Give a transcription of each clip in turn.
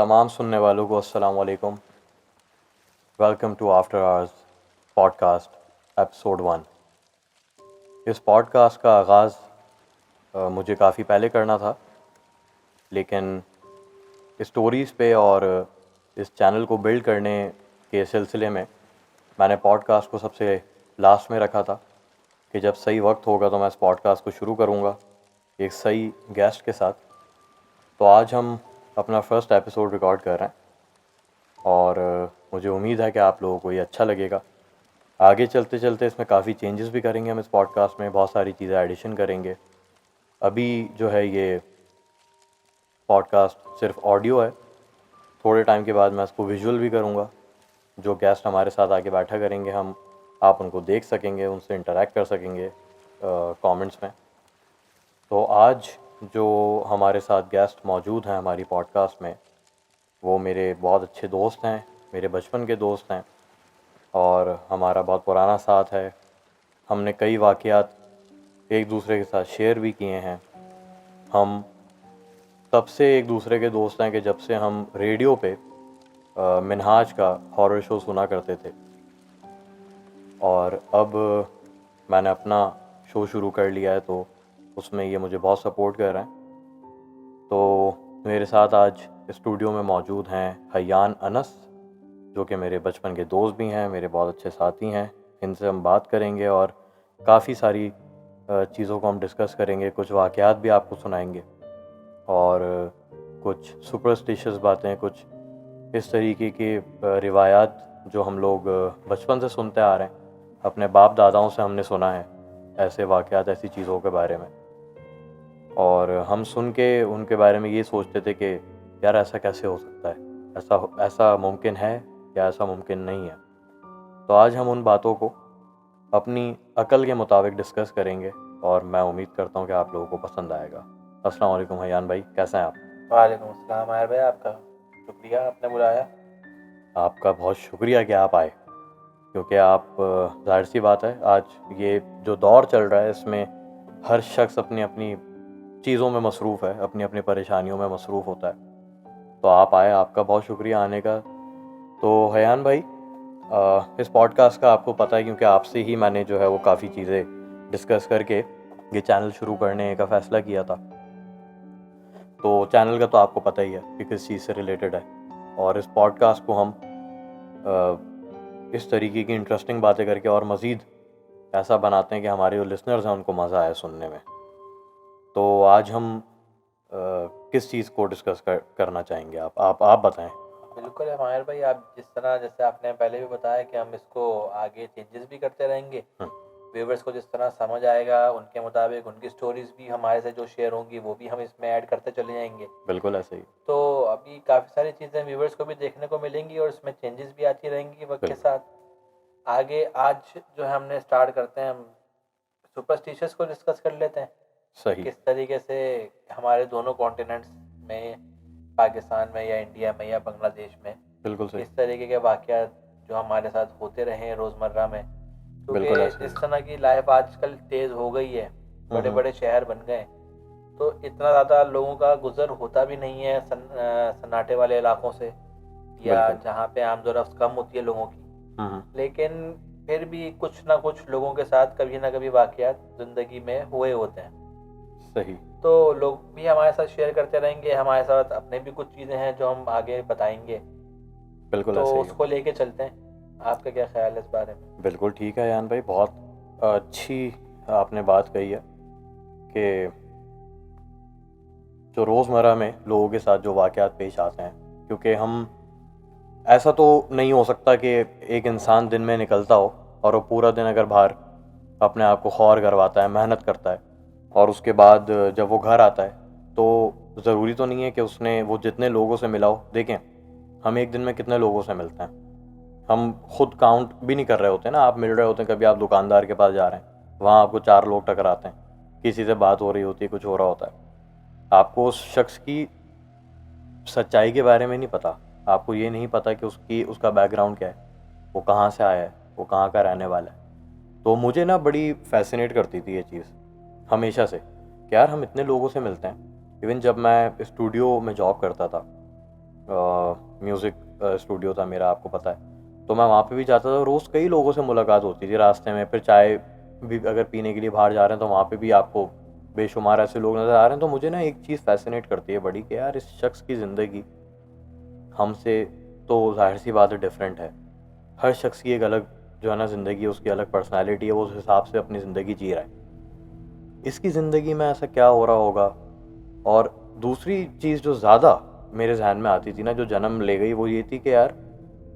तमाम सुनने वालों को अस्सलाम वालेकुम। Welcome to after hours podcast episode 1। इस पॉडकास्ट का आगाज़ मुझे काफ़ी पहले करना था, लेकिन स्टोरीज़ पे और इस चैनल को बिल्ड करने के सिलसिले में मैंने पॉडकास्ट को सबसे लास्ट में रखा था कि जब सही वक्त होगा तो मैं इस पॉडकास्ट को शुरू करूँगा एक सही गेस्ट के साथ। तो आज हम अपना फर्स्ट एपिसोड रिकॉर्ड कर रहे हैं और मुझे उम्मीद है कि आप लोगों को ये अच्छा लगेगा। आगे चलते चलते इसमें काफ़ी चेंजेस भी करेंगे हम इस पॉडकास्ट में, बहुत सारी चीज़ें एडिशन करेंगे। अभी जो है ये पॉडकास्ट सिर्फ ऑडियो है, थोड़े टाइम के बाद मैं इसको विजुअल भी करूँगा। जो गेस्ट हमारे साथ आके बैठा करेंगे हम, आप उनको देख सकेंगे, उनसे इंटरेक्ट कर सकेंगे कमेंट्स में। तो आज जो हमारे साथ गेस्ट मौजूद हैं हमारी पॉडकास्ट में, वो मेरे बहुत अच्छे दोस्त हैं, मेरे बचपन के दोस्त हैं और हमारा बहुत पुराना साथ है। हमने कई वाक़यात एक दूसरे के साथ शेयर भी किए हैं। हम तब से एक दूसरे के दोस्त हैं कि जब से हम रेडियो पे मिनहाज का हॉरर शो सुना करते थे और अब मैंने अपना शो शुरू कर लिया है, तो उसमें ये मुझे बहुत सपोर्ट कर रहे हैं। तो मेरे साथ आज स्टूडियो में मौजूद हैं हयान अनस, जो कि मेरे बचपन के दोस्त भी हैं, मेरे बहुत अच्छे साथी हैं। इनसे हम बात करेंगे और काफ़ी सारी चीज़ों को हम डिस्कस करेंगे, कुछ वाक़यात भी आपको सुनाएंगे और कुछ सुपरस्टिशियस बातें, कुछ इस तरीके की रिवायात जो हम लोग बचपन से सुनते आ रहे हैं, अपने बाप दादाओं से हमने सुना है ऐसे वाक़यात, ऐसी चीज़ों के बारे में। और हम सुन के उनके बारे में ये सोचते थे कि यार ऐसा कैसे हो सकता है, ऐसा मुमकिन है या ऐसा मुमकिन नहीं है। तो आज हम उन बातों को अपनी अकल के मुताबिक डिस्कस करेंगे और मैं उम्मीद करता हूँ कि आप लोगों को पसंद आएगा। अस्सलाम वालेकुम हयान भाई, कैसे हैं आप? वालेकुम अस्सलाम आयर भाई, आपका शुक्रिया, आपने बुलाया। आपका बहुत शुक्रिया कि आप आए, क्योंकि आप जाहिर सी बात है, आज ये जो दौर चल रहा है इसमें हर शख्स अपनी अपनी चीज़ों में मसरूफ़ है, अपनी अपनी परेशानियों में मसरूफ़ होता है। तो आप आए, आपका बहुत शुक्रिया आने का। तो हयान भाई, इस पॉडकास्ट का आपको पता है, क्योंकि आपसे ही मैंने जो है वो काफ़ी चीज़ें डिस्कस करके ये चैनल शुरू करने का फ़ैसला किया था। तो चैनल का तो आपको पता ही है कि किस चीज़ से रिलेटेड है, और इस पॉडकास्ट को हम इस तरीके की इंटरेस्टिंग बातें करके और मज़ीद ऐसा बनाते हैं कि हमारे जो लिसनर्स हैं उनको मज़ा आए सुनने में। तो आज हम किस चीज़ को डिस्कस करना चाहेंगे? आप बताएं। बिल्कुल है माहिर भाई, आप जिस तरह, जैसे आपने पहले भी बताया कि हम इसको आगे चेंजेस भी करते रहेंगे। व्यूवर्स को जिस तरह समझ आएगा उनके मुताबिक उनकी स्टोरीज भी हमारे से जो शेयर होंगी वो भी हम इसमें ऐड करते चले जाएंगे। बिल्कुल ऐसे ही। तो अभी काफ़ी सारी चीज़ें व्यूवर्स को भी देखने को मिलेंगी और इसमें चेंजेस भी आती रहेंगी वक्त के साथ आगे। आज जो है हमने स्टार्ट करते हैं, हम सुपरस्टिशियस को डिस्कस कर लेते हैं। सही। किस तरीके से हमारे दोनों कॉन्टिनेंट्स में, पाकिस्तान में या इंडिया में या बांग्लादेश में, बिल्कुल सही। इस तरीके के वाक़यात जो हमारे साथ होते रहे हैं रोज़मर्रा में। बिल्कुल क्योंकि ऐसे जिस ही। तरह की लाइफ आजकल तेज़ हो गई है, बड़े बड़े शहर बन गए, तो इतना ज़्यादा लोगों का गुज़र होता भी नहीं है सन्नाटे वाले इलाकों से, या बिल्कुल। जहाँ पे आमदोरफ्त कम होती है लोगों की। लेकिन फिर भी कुछ ना कुछ लोगों के साथ कभी ना कभी वाक़यात ज़िंदगी में हुए होते हैं। सही। तो लोग भी हमारे साथ शेयर करते रहेंगे, हमारे साथ अपने भी कुछ चीज़ें हैं जो हम आगे बताएंगे। बिल्कुल तो ऐसे ही। उसको लेके चलते हैं। आपका क्या ख्याल है इस बारे में? बिल्कुल ठीक है यान भाई, बहुत अच्छी आपने बात कही है कि जो रोज़मर्रा में लोगों के साथ जो वाक़यात पेश आते हैं, क्योंकि हम, ऐसा तो नहीं हो सकता कि एक इंसान दिन में निकलता हो और वो पूरा दिन अगर बाहर अपने आप को खौर करवाता है, मेहनत करता है, और उसके बाद जब वो घर आता है तो ज़रूरी तो नहीं है कि उसने वो जितने लोगों से मिला हो। देखें, हम एक दिन में कितने लोगों से मिलते हैं हम खुद काउंट भी नहीं कर रहे होते ना। आप मिल रहे होते हैं, कभी आप दुकानदार के पास जा रहे हैं, वहाँ आपको 4 लोग टकराते हैं, किसी से बात हो रही होती है, कुछ हो रहा होता है, आपको उस शख्स की सच्चाई के बारे में नहीं पता, आपको ये नहीं पता कि उसका बैकग्राउंड क्या है, वो कहाँ से आया है, वो कहाँ का रहने वाला है। तो मुझे ना बड़ी फैसिनेट करती थी ये चीज़ हमेशा से कि यार हम इतने लोगों से मिलते हैं। इवन जब मैं स्टूडियो में जॉब करता था, म्यूज़िक स्टूडियो था मेरा, आपको पता है। तो मैं वहाँ पे भी जाता था, रोज़ कई लोगों से मुलाकात होती थी रास्ते में। फिर चाय भी अगर पीने के लिए बाहर जा रहे हैं तो वहाँ पे भी आपको बेशुमार ऐसे लोग नज़र आ रहे हैं। तो मुझे ना एक चीज़ फैसिनेट करती है बड़ी, कि यार इस शख्स की ज़िंदगी हमसे तो ज़ाहिर सी बात है डिफरेंट है। हर शख्स की एक अलग जो है ना ज़िंदगी है, उसकी अलग पर्सनैलिटी है, वो उस हिसाब से अपनी ज़िंदगी जी रहा है। इसकी ज़िंदगी में ऐसा क्या हो रहा होगा। और दूसरी चीज़ जो ज़्यादा मेरे जहन में आती थी ना, जो जन्म ले गई, वो ये थी कि यार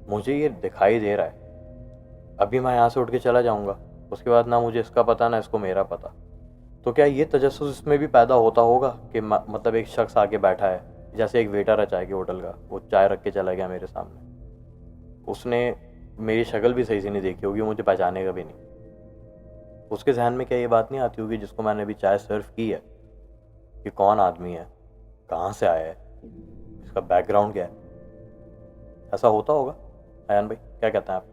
मुझे ये दिखाई दे रहा है, अभी मैं यहाँ से उठ के चला जाऊँगा, उसके बाद ना मुझे इसका पता ना इसको मेरा पता। तो क्या ये तजस्सुस इसमें भी पैदा होता होगा कि मतलब एक शख्स आके बैठा है, जैसे एक वेटर है चाय के होटल का, वो चाय रख के चला गया मेरे सामने, उसने मेरी शक्ल भी सही से नहीं देखी होगी, मुझे पहचानेगा भी नहीं। उसके जहन में क्या ये बात नहीं आती होगी जिसको मैंने अभी चाय सर्व की है, कि कौन आदमी है, कहाँ से आया है, इसका बैकग्राउंड क्या है। ऐसा होता होगा अयान भाई, क्या कहते हैं आप?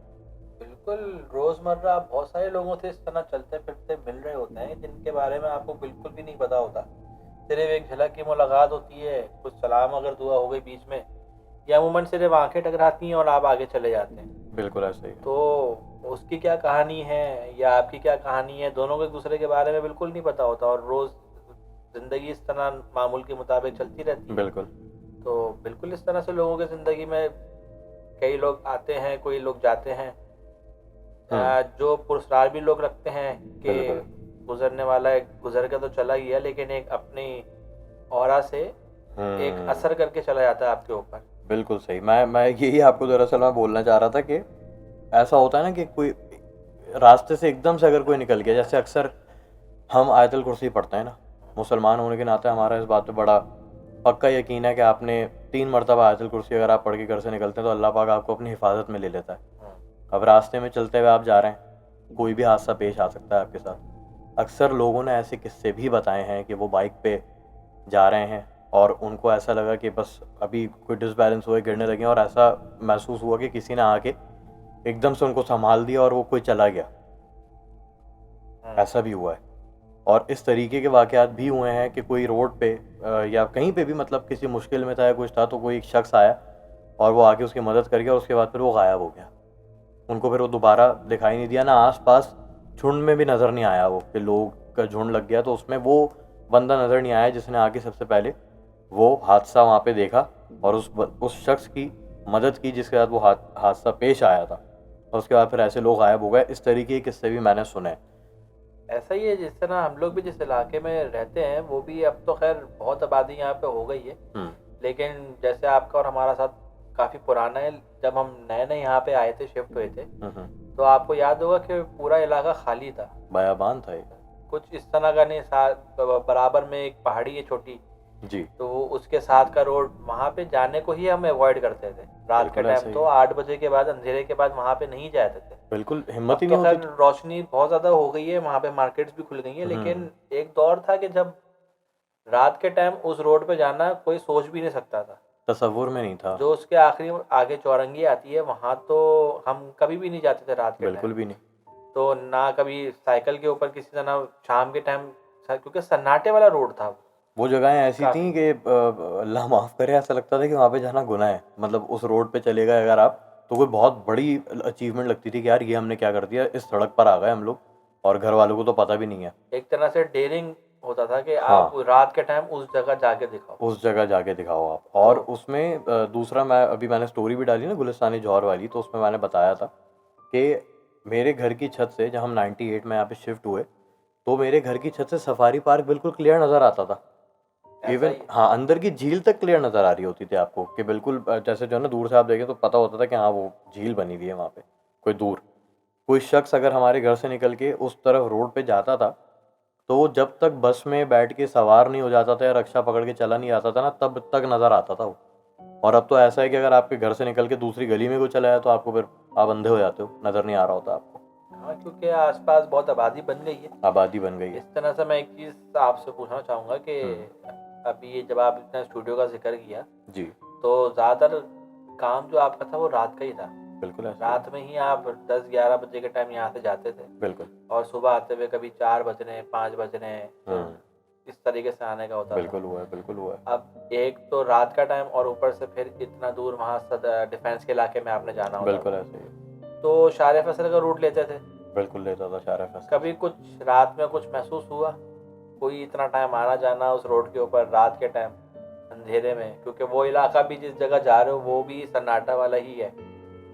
बिल्कुल, रोज़मर्रा आप बहुत सारे लोगों से इस तरह चलते फिरते मिल रहे होते हैं जिनके बारे में आपको बिल्कुल भी नहीं पता होता। सिर्फ एक झलक की मुलाकात होती है, कुछ सलाम अगर दुआ हो गई बीच में, या अमूमन सिर्फ आंखें टकराती हैं और आप आगे चले जाते हैं। बिल्कुल ऐसा ही है। तो उसकी क्या कहानी है या आपकी क्या कहानी है, दोनों को एक दूसरे के बारे में बिल्कुल नहीं पता होता, और रोज़ ज़िंदगी इस तरह मामूल के मुताबिक चलती रहती है। बिल्कुल। तो बिल्कुल इस तरह से लोगों की ज़िंदगी में कई लोग आते हैं, कोई लोग जाते हैं। जो पुरस्कार भी लोग रखते हैं कि बिल्कुल। गुजरने वाला है, गुजर के तो चला ही है, लेकिन एक अपनी ऑरा से एक असर करके चला जाता है आपके ऊपर। बिल्कुल सही। मैं यही आपको दरअसल मैं बोलना चाह रहा था कि ऐसा होता है ना कि कोई रास्ते से एकदम से अगर कोई निकल गया, जैसे अक्सर हम आयतुल कुर्सी पढ़ते हैं ना, मुसलमान होने के नाते हमारा इस बात पे बड़ा पक्का यकीन है कि आपने 3 मरतबा आयतुल कुर्सी अगर आप पढ़ के घर से निकलते हैं तो अल्लाह पाक आपको अपनी हिफाजत में ले लेता है। अब रास्ते में चलते हुए आप जा रहे हैं, कोई भी हादसा पेश आ सकता है आपके साथ। अक्सर लोगों ने ऐसे किस्से भी बताए हैं कि वो बाइक पे जा रहे हैं और उनको ऐसा लगा कि बस अभी कोई डिसबैलेंस हुए, गिरने लगे, और ऐसा महसूस हुआ कि किसी ने आके एकदम से उनको संभाल दिया और वो कोई चला गया। ऐसा भी हुआ है। और इस तरीके के वाक़यात भी हुए हैं कि कोई रोड पे या कहीं पे भी, मतलब किसी मुश्किल में था या कुछ था, तो कोई एक शख्स आया और वो आके उसकी मदद कर गया, और उसके बाद फिर वो गायब हो गया। उनको फिर वो दोबारा दिखाई नहीं दिया, ना आस-पास झुंड में भी नज़र नहीं आया वो, कि लोग का झुंड लग गया तो उसमें वो बंदा नज़र नहीं आया जिसने आके सबसे पहले वो हादसा वहाँ पे देखा और उस शख्स की मदद की जिसके साथ वो हादसा पेश आया था, और उसके बाद फिर ऐसे लोग गायब हो गए। इस तरीके के किस्से भी मैंने सुने हैं। ऐसा ही है, जिस तरह हम लोग भी जिस इलाके में रहते हैं, वो भी अब तो खैर बहुत आबादी यहाँ पे हो गई है, लेकिन जैसे आपका और हमारा साथ काफ़ी पुराना है। जब हम नए नए यहाँ पे आए थे, शिफ्ट हुए थे, तो आपको याद होगा कि पूरा इलाका खाली था, बयाबान था ये। कुछ इस तरह का नहीं। बराबर में एक पहाड़ी है छोटी जी। तो उसके साथ का रोड, वहाँ पे जाने को ही हम अवॉइड करते थे रात के बिल्कुल ऐसा टाइम। ही तो है। 8 बजे के बाद, अंधेरे के बाद वहाँ पे नहीं जाते थे। बिल्कुल अब हिम्मत ही तो नहीं खैर होती थी। रोशनी बहुत ज़्यादा हो गई है, वहाँ पे मार्केट्स भी खुल गई हैं, लेकिन एक दौर था कि जब रात के टाइम उस रोड पे जाना कोई सोच भी नहीं सकता था। तसव्वुर में नहीं था। जो उसके आखिरी आगे चौरंगी आती है, वहाँ तो हम कभी भी नहीं जाते थे रात के टाइम। बिल्कुल भी नहीं। तो ना कभी साइकिल के ऊपर किसी तरह शाम के टाइम, क्योंकि सन्नाटे वाला रोड था वो जगहें ऐसी काफ़ी। थी कि अल्लाह माफ़ करे, ऐसा लगता था कि वहाँ पे जाना गुनाह है। मतलब उस रोड पे चले गए अगर आप, तो कोई बहुत बड़ी अचीवमेंट लगती थी कि यार ये हमने क्या कर दिया, इस सड़क पर आ गए हम लोग और घर वालों को तो पता भी नहीं है। एक तरह से डेयरिंग होता था कि हाँ, आप रात के टाइम उस जगह जाके दिखाओ। उस जगह जाके दिखाओ आप। और तो उसमें दूसरा, मैंने स्टोरी भी डाली ना गुलिस्तानी जौहर वाली, तो उसमें मैंने बताया था कि मेरे घर की छत से, जब हम 98 में यहाँ पे शिफ्ट हुए, तो मेरे घर की छत से सफारी पार्क बिल्कुल क्लियर नज़र आता था। ऐसा इवन ही है। हाँ, अंदर की झील तक क्लियर नज़र आ रही होती थी आपको, कि बिल्कुल जैसे जो है ना, दूर से आप देखें तो पता होता था कि हाँ वो झील बनी हुई है वहाँ पे। कोई दूर कोई शख्स अगर हमारे घर से निकल के उस तरफ रोड पे जाता था, तो वो जब तक बस में बैठ के सवार नहीं हो जाता था या रक्षा पकड़ के चला नहीं आता था ना, तब तक नज़र आता था वो। और अब तो ऐसा है कि अगर आपके घर से निकल के दूसरी गली में कोई चला जाए तो आपको फिर आप अंधे हो जाते हो, नज़र नहीं आ रहा होता आपको। हाँ, क्योंकि आसपास बहुत आबादी बन गई है। आबादी बन गई है। इस तरह से मैं एक चीज़ आपसे पूछना चाहूँगा कि अभी जब आप इतना स्टूडियो का जिक्र किया, जी। तो ज़्यादातर काम जो आपका था वो रात का ही था। बिल्कुल ऐसा ही रात में ही आप 10-11 बजे के टाइम यहाँ से जाते थे, है। बिल्कुल। और सुबह आते हुए कभी 4 बज रहे हैं, 5 बज रहे हैं। तो इस तरीके से आने का होता था। बिल्कुल हुआ है, बिल्कुल हुआ है। अब एक तो रात का टाइम और ऊपर से फिर इतना दूर वहाँ डिफेंस के इलाके में आपने जाना होता बिल्कुल था। ऐसे ही, तो शारे फैसल का रूट लेते थे। बिल्कुल लेता था शारा फैसल। कभी कुछ रात में कुछ महसूस हुआ, कोई इतना टाइम आना जाना उस रोड के ऊपर रात के टाइम अंधेरे में, क्योंकि वो इलाका भी जिस जगह जा रहे हो वो भी सन्नाटा वाला ही है,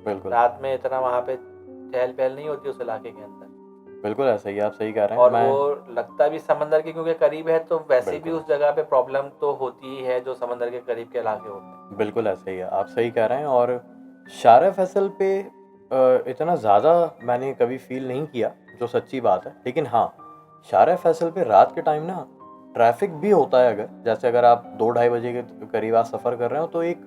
बिल्कुल रात में इतना वहाँ पे चहल पहल नहीं होती उस इलाके के अंदर, बिल्कुल ऐसा ही, आप सही कह रहे हैं। और मैं वो लगता भी समंदर के क्योंकि करीब है, तो वैसे भी बिल्कुल उस जगह पे प्रॉब्लम तो होती ही है जो समंदर के करीब के इलाके होते हैं। बिल्कुल ऐसा ही है, आप सही कह रहे हैं। और शारा फैसल पे इतना ज़्यादा मैंने कभी फील नहीं किया, जो सच्ची बात है। लेकिन हाँ, शारा फैसल पे रात के टाइम ना ट्रैफिक भी होता है। अगर जैसे अगर आप 2-2:30 बजे के करीब आप सफ़र कर रहे हो, तो एक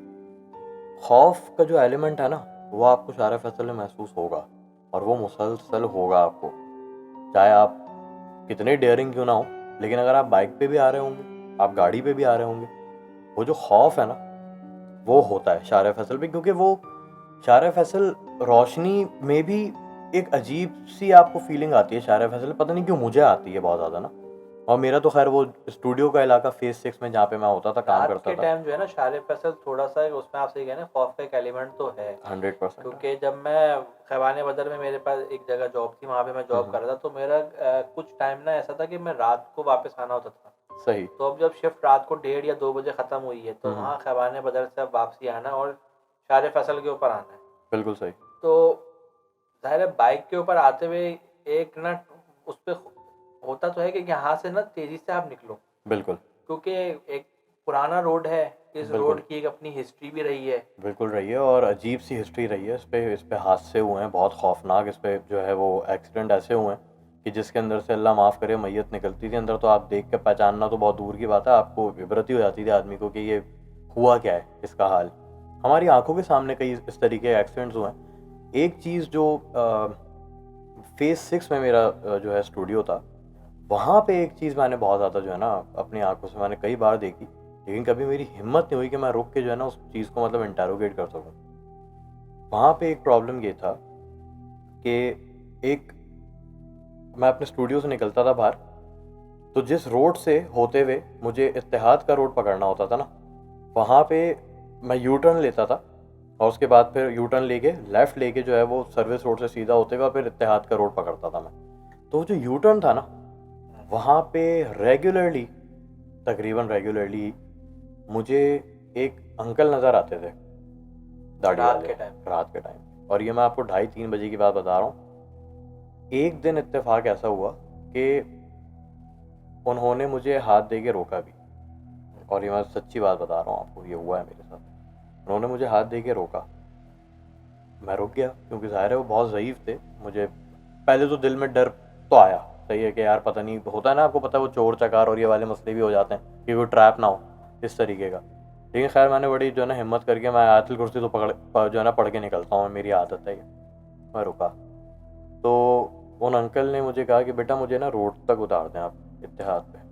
खौफ का जो एलिमेंट है ना, वो आपको शारा फैसल में महसूस होगा, और वो मुसलसल होगा आपको, चाहे आप कितने डेयरिंग क्यों ना हो। लेकिन अगर आप बाइक पे भी आ रहे होंगे, आप गाड़ी पे भी आ रहे होंगे, वो जो खौफ है ना, वो होता है शारा फैसल पे। क्योंकि वो शारा फैसल रोशनी में भी एक अजीब सी आपको फीलिंग आती है। शारा फैसल पता नहीं क्यों मुझे आती है बहुत ज़्यादा ना। और मेरा तो खैर वो स्टूडियो का इलाका फेज 6 में जहाँ पे मैं होता था, काम रात करता के था। टाइम जो है ना शारे फैसल थोड़ा सा उसमें आप सही कह रहे हैं, खौफ का एक एलिमेंट तो है। 100%। क्योंकि जब मैं खैबान बदर में मेरे पास एक जगह जॉब थी, वहाँ पे मैं जॉब कर रहा था, तो मेरा कुछ टाइम ना ऐसा था कि मैं रात को वापस आना होता था। सही। तो अब जब शिफ्ट रात को 1:30 या 2 बजे ख़त्म हुई है, तो वहाँ खैबान बदर से अब वापसी आना और शारे फैसल के ऊपर आना है। बिल्कुल सही। तो ज़ाहिर है बाइक के ऊपर आते हुए एक ना उस पर होता तो है कि यहाँ से ना तेज़ी से आप निकलो, बिल्कुल क्योंकि एक पुराना रोड है, इस बिल्कुल रोड की एक अपनी हिस्ट्री भी रही है। बिल्कुल रही है, और अजीब सी हिस्ट्री रही है। इस पे हादसे हुए हैं बहुत खौफनाक। इस पे जो है वो एक्सीडेंट ऐसे हुए हैं कि जिसके अंदर से अल्लाह माफ़ करे मैयत निकलती थी अंदर, तो आप देख के पहचानना तो बहुत दूर की बात है, आपको इबरत ही हो जाती थी आदमी को कि ये हुआ क्या है, इसका हाल। हमारी आंखों के सामने कई इस तरीके के एक्सीडेंट्स हुए हैं। एक चीज़ जो फेज 6 में मेरा जो है स्टूडियो था, वहाँ पे एक चीज़ मैंने बहुत ज़्यादा जो है ना अपनी आंखों से मैंने कई बार देखी, लेकिन कभी मेरी हिम्मत नहीं हुई कि मैं रुक के जो है ना उस चीज़ को मतलब इंटेरोगेट कर सकूं। वहाँ पे एक प्रॉब्लम ये था कि एक मैं अपने स्टूडियो से निकलता था बाहर, तो जिस रोड से होते हुए मुझे इत्तेहाद का रोड पकड़ना होता था ना, वहाँ पे मैं यू टर्न लेता था, और उसके बाद फिर यू टर्न लेके लेफ़्ट लेके जो है वो सर्विस रोड से सीधा होते हुए फिर इत्तेहाद का रोड पकड़ता था मैं। तो वो जो यू टर्न था ना, वहाँ पे रेगुलरली, तकरीबन रेगुलरली मुझे एक अंकल नज़र आते थे, दाढ़ी रात वाले, के टाइम। रात के टाइम। और ये मैं आपको 2:30-3 बजे की बात बता रहा हूँ। एक दिन इत्तेफाक ऐसा हुआ कि उन्होंने मुझे हाथ दे के रोका भी, और ये मैं सच्ची बात बता रहा हूँ आपको, ये हुआ है मेरे साथ। उन्होंने मुझे हाथ दे के रोका, मैं रुक गया, क्योंकि ज़ाहिर है वो बहुत ज़ईफ़ थे। मुझे पहले तो दिल में डर तो आया, सही है कि यार पता नहीं, होता है ना, आपको पता है वो चोर चकार और ये वाले मसले भी हो जाते हैं कि वो ट्रैप ना हो इस तरीके का। लेकिन खैर मैंने बड़ी जो है ना हिम्मत करके, मैं आयतुल कुर्सी तो जो है ना पढ़ के निकलता हूँ, मेरी आदत है ये। मैं रुका, तो उन अंकल ने मुझे कहा कि बेटा मुझे ना रोड तक उतार दें आप, इत्तेहाद पे।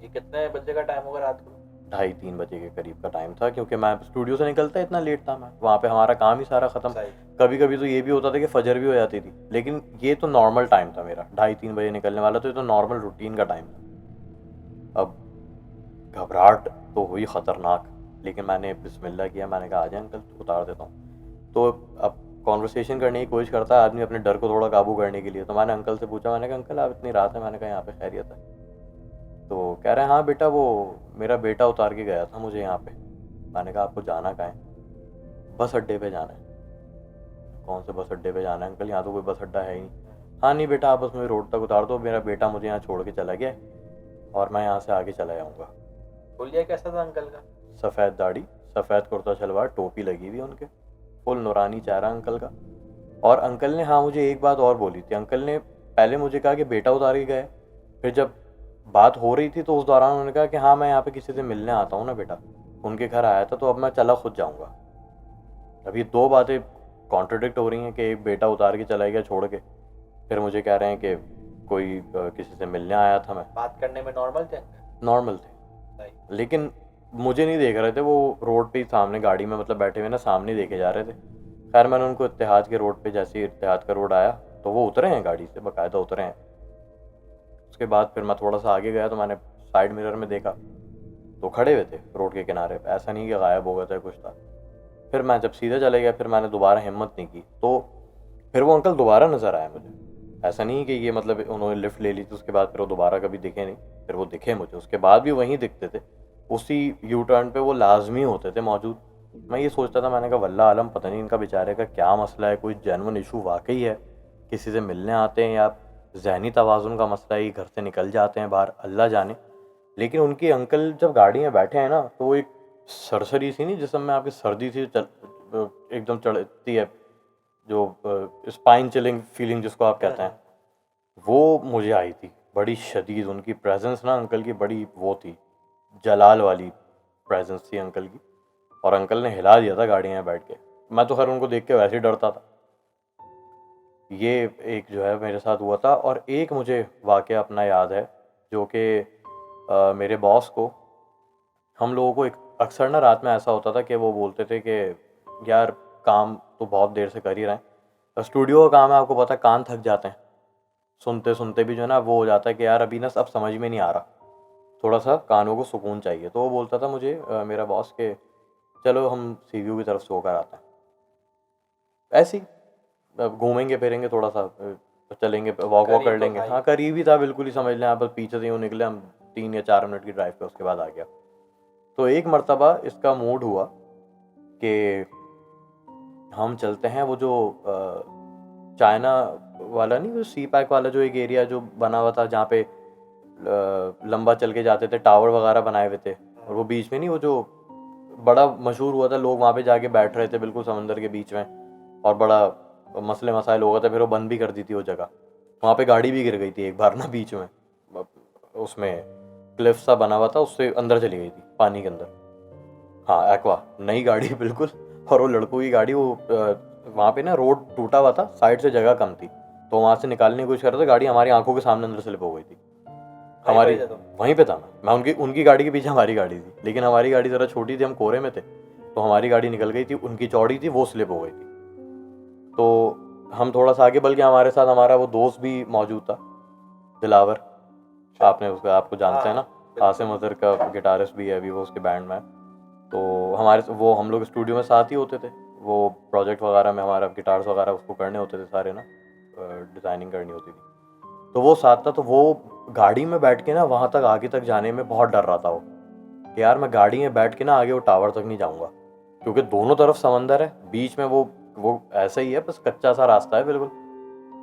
ये कितने बजे का टाइम होगा रात को? 2:30-3 बजे के करीब का टाइम था, क्योंकि मैं स्टूडियो से निकलता इतना लेट था, मैं वहाँ पे हमारा काम ही सारा ख़त्म। सही। कभी कभी तो ये भी होता था कि फजर भी हो जाती थी, लेकिन ये तो नॉर्मल टाइम था मेरा, 2:30-3 बजे निकलने वाला, तो ये तो नॉर्मल रूटीन का टाइम था। अब घबराहट तो हुई ख़तरनाक, लेकिन मैंने बिस्मिल्लाह किया, मैंने कहा आ जाए अंकल, उतार देता हूँ। तो अब कॉन्वर्सेशन करने की कोशिश करता है आदमी अपने डर को थोड़ा काबू करने के लिए। तो मैंने अंकल से पूछा, मैंने कहा अंकल आप इतनी रात है, मैंने कहा यहाँ पे खैरियत है? तो कह रहे हैं हाँ बेटा, वो मेरा बेटा उतार के गया था मुझे यहाँ पे। मैंने कहा आपको जाना कहाँ है? बस अड्डे पे जाना है। कौन से बस अड्डे पे जाना है अंकल, यहाँ तो कोई बस अड्डा है ही नहीं। हाँ नहीं बेटा, आप बस मुझे रोड तक उतार दो, मेरा बेटा मुझे यहाँ छोड़ के चला गया और मैं यहाँ से आगे चला जाऊँगा। हुलिया कैसा था अंकल का? सफ़ेद दाढ़ी, सफ़ेद कुर्ता शलवार, टोपी लगी हुई उनके, फुल नूरानी चेहरा अंकल का। और अंकल ने हाँ मुझे एक बात और बोली थी। अंकल ने पहले मुझे कहा कि बेटा उतार के गए, फिर जब बात हो रही थी तो उस दौरान उन्होंने कहा कि हाँ मैं यहाँ पे किसी से मिलने आता हूँ ना बेटा, उनके घर आया था, तो अब मैं चला खुद जाऊँगा। अब ये दो बातें कॉन्ट्रडिक्ट हो रही हैं कि एक बेटा उतार के चला गया छोड़ के, फिर मुझे कह रहे हैं कि कोई किसी से मिलने आया था। मैं बात करने में नॉर्मल थे? नॉर्मल थे, सही। लेकिन मुझे नहीं देख रहे थे, वो रोड पे ही सामने गाड़ी में मतलब बैठे हुए ना, सामने ही देखे जा रहे थे। खैर मैंने उनको इत्तेहाद के रोड पे, जैसे ही इत्तेहाद का रोड आया तो वो उतरे हैं गाड़ी से, बाकायदा उतरे हैं। उसके बाद फिर मैं थोड़ा सा आगे गया तो मैंने साइड मिरर में देखा तो खड़े हुए थे रोड के किनारे पे, ऐसा नहीं कि गायब हो गया था कुछ था। फिर मैं जब सीधे चले गया, फिर मैंने दोबारा हिम्मत नहीं की, तो फिर वो अंकल दोबारा नज़र आए मुझे। ऐसा नहीं कि ये मतलब उन्होंने लिफ्ट ले ली थी उसके बाद फिर वो दोबारा कभी दिखे नहीं, फिर वो दिखे मुझे, उसके बाद भी वहीं दिखते थे, उसी यू टर्न पे वो लाजमी होते थे मौजूद। मैं ये सोचता था, मैंने कहा वल्लाह आलम पता नहीं इनका बेचारे का क्या मसला है, कोई जेन्युइन इशू वाकई है, किसी से मिलने आते हैं या जहनी तवाज़ुन का मसला है, घर से निकल जाते हैं बाहर, अल्लाह जाने। लेकिन उनके अंकल जब गाड़ी में बैठे हैं ना, तो वो एक सरसरी सी नहीं जिसम में आपकी सर्दी थी एकदम चढ़ती है, जो स्पाइन चिलिंग फीलिंग जिसको आप कहते हैं, वो मुझे आई थी बड़ी शदीद। उनकी प्रेजेंस ना अंकल की बड़ी वो थी, जलाल वाली प्रेजेंस थी अंकल की, और अंकल ने हिला दिया था गाड़ी में बैठ के। मैं तो खैर उनको देख के वैसे ही डरता था। ये एक जो है मेरे साथ हुआ था। और एक मुझे वाक़या अपना याद है जो कि मेरे बॉस को, हम लोगों को एक अक्सर ना रात में ऐसा होता था कि वो बोलते थे कि यार काम तो बहुत देर से कर ही रहे हैं, स्टूडियो का काम है, आपको पता है कान थक जाते हैं सुनते सुनते भी, जो है ना वो हो जाता है कि यार अभी ना अब समझ में नहीं आ रहा, थोड़ा सा कानों को सुकून चाहिए। तो वो बोलता था मुझे मेरा बॉस के चलो हम सीव्यू की तरफ से होकर आते हैं, ऐसे ही घूमेंगे फिरेंगे थोड़ा सा, चलेंगे वॉक वॉक कर लेंगे। हाँ करीब ही था बिल्कुल ही, समझ लें आप, बस पीछे से यूँ निकले हम 3 या 4 मिनट की ड्राइव पे, उसके बाद आ गया। तो एक मर्तबा इसका मूड हुआ कि हम चलते हैं वो जो चाइना वाला नहीं, वो सी पैक वाला जो एक एरिया जो बना हुआ था जहाँ पे लंबा चल के जाते थे, टावर वगैरह बनाए हुए थे, और वो बीच में नहीं वो जो बड़ा मशहूर हुआ था, लोग वहाँ पे जाके बैठ रहे थे बिल्कुल समंदर के बीच में, और बड़ा मसले मसाइल हो गए थे, फिर वो बंद भी कर दी थी वो जगह। वहाँ पे गाड़ी भी गिर गई थी एक बार ना बीच में, उसमें क्लिफ सा बना हुआ था, उससे अंदर चली गई थी पानी के अंदर। हाँ एक्वा नई गाड़ी बिल्कुल, और वो लड़कों की गाड़ी, वो वहाँ पे ना रोड टूटा हुआ था, साइड से जगह कम थी, तो वहाँ से निकालने की कोशिश कर रहे थे, गाड़ी हमारी आंखों के सामने अंदर स्लिप हो गई थी। हमारी वहीं पे था मैं उनकी गाड़ी के पीछे हमारी गाड़ी थी, लेकिन हमारी गाड़ी ज़रा छोटी थी, हम कोरे में थे, तो हमारी गाड़ी निकल गई थी, उनकी चौड़ी थी, वो स्लिप हो गई थी। तो हम थोड़ा सा आगे, बल्कि हमारे साथ हमारा वो दोस्त भी मौजूद था, दिलावर, आपने उसका, आपको जानते हैं ना, आसिम अजहर का गिटारिस्ट भी है अभी, वो उसके बैंड में। तो हमारे वो हम लोग स्टूडियो में साथ ही होते थे, वो प्रोजेक्ट वगैरह में हमारा गिटार्स वगैरह उसको करने होते थे सारे ना, डिज़ाइनिंग करनी होती थी, तो वो साथ था। तो वो गाड़ी में बैठ के ना वहाँ तक आगे तक जाने में बहुत डर रहा था वो, कि यार मैं गाड़ी में बैठ के ना आगे वो टावर तक नहीं जाऊँगा, क्योंकि दोनों तरफ समंदर है, बीच में वो ऐसा ही है, बस कच्चा सा रास्ता है बिल्कुल।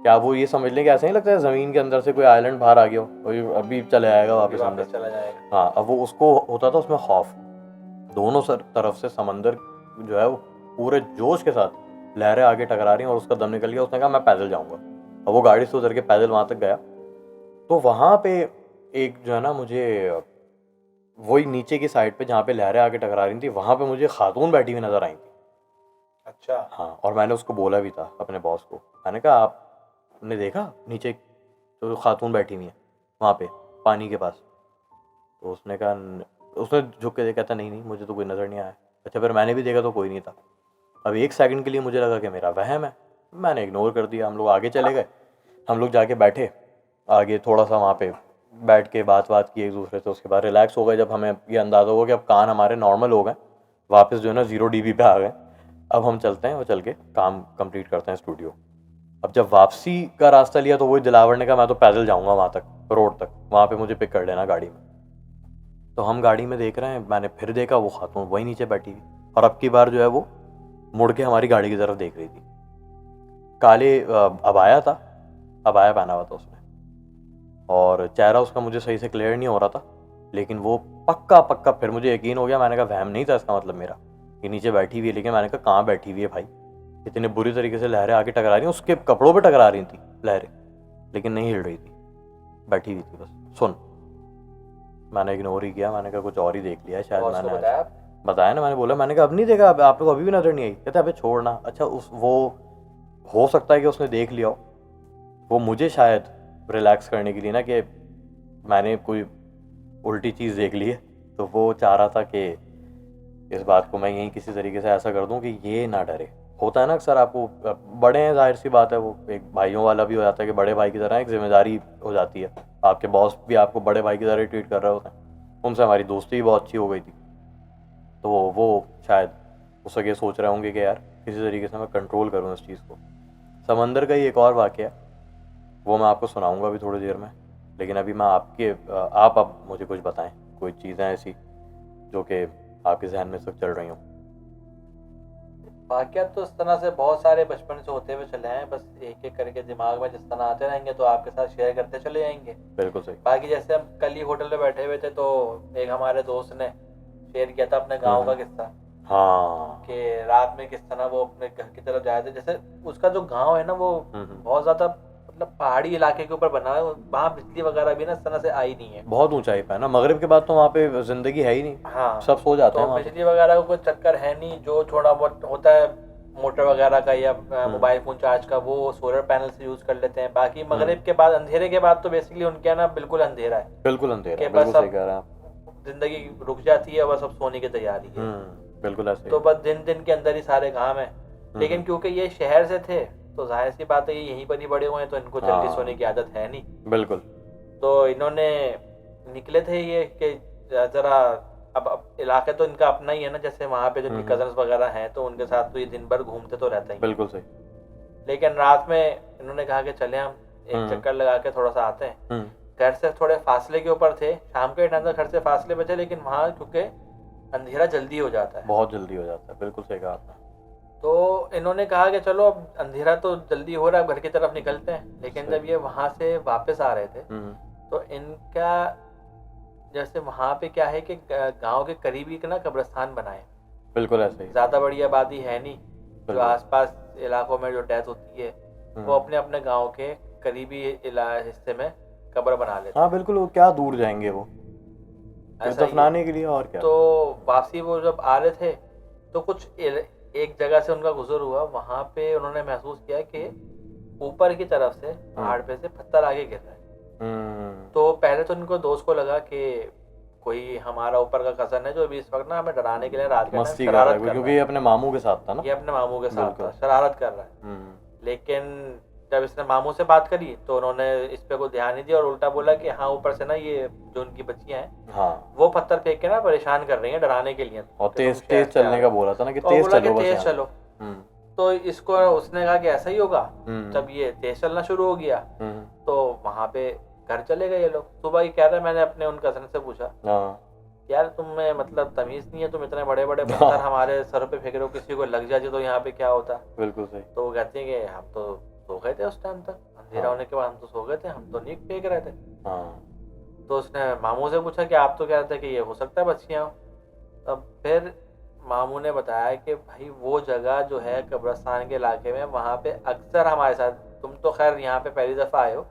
क्या वो ये समझ लें कि ऐसा नहीं लगता है ज़मीन के अंदर से कोई आइलैंड बाहर आ गया हो, अभी चले आएगा वापस अंदर चला जाएगा। हाँ, अब वो उसको होता था उसमें खौफ, दोनों तरफ से समंदर जो है वो पूरे जोश के साथ लहरें आगे टकरा रही हैं, और उसका दम निकल गया, उसने कहा मैं पैदल जाऊंगा। अब वो गाड़ी से उतर के पैदल वहाँ तक गया, तो वहाँ पे एक जो है ना, मुझे वही नीचे की साइड पे जहाँ पे लहरें आगे टकरा रही थी, वहाँ पे मुझे खातून बैठी हुई नजर आई थी। अच्छा। हाँ, और मैंने उसको बोला भी था अपने बॉस को, मैंने कहा आपने देखा नीचे तो खातून बैठी हुई है वहाँ पे पानी के पास? तो उसने कहा, उसने झुक के देखा था, नहीं नहीं मुझे तो कोई नज़र नहीं आया। अच्छा, फिर मैंने भी देखा तो कोई नहीं था। अब एक सेकंड के लिए मुझे लगा कि मेरा वहम है, मैंने इग्नोर कर दिया। हम लोग आगे चले गए, हम लोग जाके बैठे आगे, थोड़ा सा वहाँ पे बैठ के बात की एक दूसरे से, उसके बाद रिलैक्स हो गए। जब हमें ये अंदाज़ा हुआ कि अब कान हमारे नॉर्मल हो गए, वापस जो है ना 0 dB पे आ गए, अब हम चलते हैं और चल के काम कंप्लीट करते हैं स्टूडियो। अब जब वापसी का रास्ता लिया तो वही दिलावर ने कहा मैं तो पैदल जाऊँगा वहाँ तक, रोड तक, वहाँ पे मुझे पिक कर लेना गाड़ी में। तो हम गाड़ी में देख रहे हैं, मैंने फिर देखा वो खातून वही नीचे बैठी हुई, और अब की बार जो है वो मुड़ के हमारी गाड़ी की तरफ देख रही थी। काले अबाया था, अबाया पहना हुआ था उसने, और चेहरा उसका मुझे सही से क्लियर नहीं हो रहा था, लेकिन वो पक्का फिर मुझे यकीन हो गया। मैंने कहा वहम नहीं था इसका मतलब मेरा, ये नीचे बैठी हुई है। लेकिन मैंने कहा कहाँ बैठी हुई है भाई, इतने बुरी तरीके से लहरें आगे टकरा रही हैं, उसके कपड़ों पे टकरा रही थी लहरें, लेकिन नहीं हिल रही थी, बैठी हुई थी बस। सुन, मैंने इग्नोर ही किया, मैंने कहा कुछ और ही देख लिया शायद। मैंने बताया ना, मैंने बोला, मैंने कहा अब नहीं देखा, अब आपको अभी भी नजर नहीं आई? कहते अबे छोड़ना। अच्छा, वो हो सकता है कि उसने देख लिया हो, वो मुझे शायद रिलैक्स करने के लिए ना, कि मैंने कोई उल्टी चीज़ देख ली है, तो वो चाह रहा था कि इस बात को मैं यहीं किसी तरीके से ऐसा कर दूं कि ये ना डरे। होता है ना अक्सर, आपको बड़े हैं, जाहिर सी बात है, वो एक भाइयों वाला भी हो जाता है कि बड़े भाई की तरह एक जिम्मेदारी हो जाती है, आपके बॉस भी आपको बड़े भाई की तरह ट्रीट कर रहे होते हैं। उनसे हमारी दोस्ती भी बहुत अच्छी हो गई थी। तो वो शायद उस वक्त ये सोच रहे होंगे कि यार किसी तरीके से मैं कंट्रोल करूँ इस चीज़ को। समंदर का ही एक और वाक़या, वो मैं आपको सुनाऊंगा अभी थोड़ी देर में, लेकिन अभी मैं आप अब मुझे कुछ बताएं, कोई चीज़ें ऐसी जो कि आपके जहन में इस वक्त चल रही हों। वाक़यात तो इस तरह से बहुत सारे बचपन से होते हुए चले हैं, बस एक एक करके दिमाग में जिस तरह आते रहेंगे तो आपके साथ शेयर करते चले जाएंगे। बिल्कुल सही। बाकी जैसे हम कल ही होटल में बैठे हुए थे तो एक हमारे दोस्त ने शेयर किया था अपने गांव का किस्सा, हाँ। कि रात में किस तरह वो अपने घर की तरफ जाए थे। जैसे उसका जो गांव है ना वो बहुत ज़्यादा मतलब पहाड़ी इलाके के ऊपर बना है, वहाँ बिजली वगैरह भी ना इस तरह से आई नहीं है, बहुत ऊंचाई पे है ना, मगरिब के बाद तो वहाँ पे ज़िंदगी है ही नहीं। हाँ सब सो जाते तो हैं वहाँ पे। बिजली वगैरह का कोई चक्कर है नहीं, जो थोड़ा बहुत होता है मोटर वगैरह का या मोबाइल फोन चार्ज का वो सोलर पैनल से यूज कर लेते हैं। बाकी मगरिब के बाद अंधेरे के बाद तो बेसिकली उनके यहाँ ना बिल्कुल अंधेरा है, बिल्कुल अंधेरा, कि बिल्कुल बस सही अब कह रहे हैं आप। जिंदगी रुक जाती है, बस अब सोने की तैयारी है। बिल्कुल ऐसे ही। तो बस दिन दिन के अंदर ही सारे काम है, लेकिन क्योंकि ये शहर से थे तो जाहिर सी बात है ये यहीं पर ही बड़े हुए हैं, तो इनको जल्दी हाँ। सोने की आदत है नहीं। बिल्कुल। तो इन्होंने निकले थे ये कि जरा अब इलाके तो इनका अपना ही है ना, जैसे वहाँ पे जो इनके कजन्स वगैरह हैं तो उनके साथ तो ये दिन भर घूमते तो रहते ही। बिल्कुल सही। लेकिन रात में इन्होंने कहा कि चले हम एक चक्कर लगा के थोड़ा सा आते हैं। घर से थोड़े फासले के ऊपर थे, शाम के टाइम तक घर से फासले पे थे, लेकिन वहाँ क्योंकि अंधेरा जल्दी हो जाता है, बहुत जल्दी हो जाता है, बिल्कुल सही कहा आपने। तो इन्होंने कहा कि चलो अब अंधेरा तो जल्दी हो रहा है, घर की तरफ निकलते हैं। लेकिन जब ये वहाँ से वापस आ रहे थे तो इनका जैसे वहाँ पे क्या है कि गांव के करीब ही ना कब्रिस्तान बनाए, बिल्कुल ऐसे ही। ज़्यादा बड़ी आबादी है नहीं, जो आसपास इलाकों में जो डेथ होती है वो अपने अपने गांव के करीबी हिस्से में कब्र बना लेते हैं। हाँ बिल्कुल, वो क्या दूर जाएंगे वो दफनाने के लिए, और क्या। तो वापसी वो जब आ रहे थे तो कुछ एक जगह से उनका गुजर हुआ, वहाँ पे उन्होंने महसूस किया कि ऊपर की तरफ से पहाड़ पे से पत्थर आगे गिर रहे हैं। तो पहले तो उनको दोस्त को लगा कि कोई हमारा ऊपर का कजन है जो अभी इस वक्त ना हमें डराने के लिए रात के टाइम शरारत कर रहा है, क्योंकि ये अपने मामू के साथ था ना, ये अपने मामू के साथ था, शरारत कर रहा है। लेकिन जब इसने मामू से बात करी तो उन्होंने इस पे कोई ध्यान नहीं दिया और उल्टा बोला कि हाँ ऊपर से ना ये जो उनकी बच्चियां हैं हाँ वो पत्थर फेंक के ना परेशान कर रही हैं डराने के लिए, और तेज चलने का बोला था ना कि तेज चलो। तो इसको उसने कहा कि ऐसा ही होगा। जब ये तेज चलना शुरू हो गया तो वहां पे घर चले गए ये लोग। सुबह ही कह रहे, मैंने अपने उन कजन से पूछा यार तुम्हें मतलब तमीज नहीं है, तुम इतने बड़े बड़े पत्थर हमारे सर पे फेंक रहे हो, किसी को लग जाए तो यहाँ पे क्या होता। बिल्कुल सही। तो वो कहते हैं कि हम तो सो गए थे उस टाइम तक, अंधेरा होने के बाद हम तो सो गए थे, हम तो नहीं फेंक रहे थे। तो उसने मामू से पूछा कि आप तो कह रहे थे कि ये हो सकता है बच्चियाँ। तब फिर मामू ने बताया कि भाई वो जगह जो है कब्रिस्तान के इलाके में, वहाँ पे अक्सर हमारे साथ, तुम तो खैर यहाँ पे पहली दफा आए हो,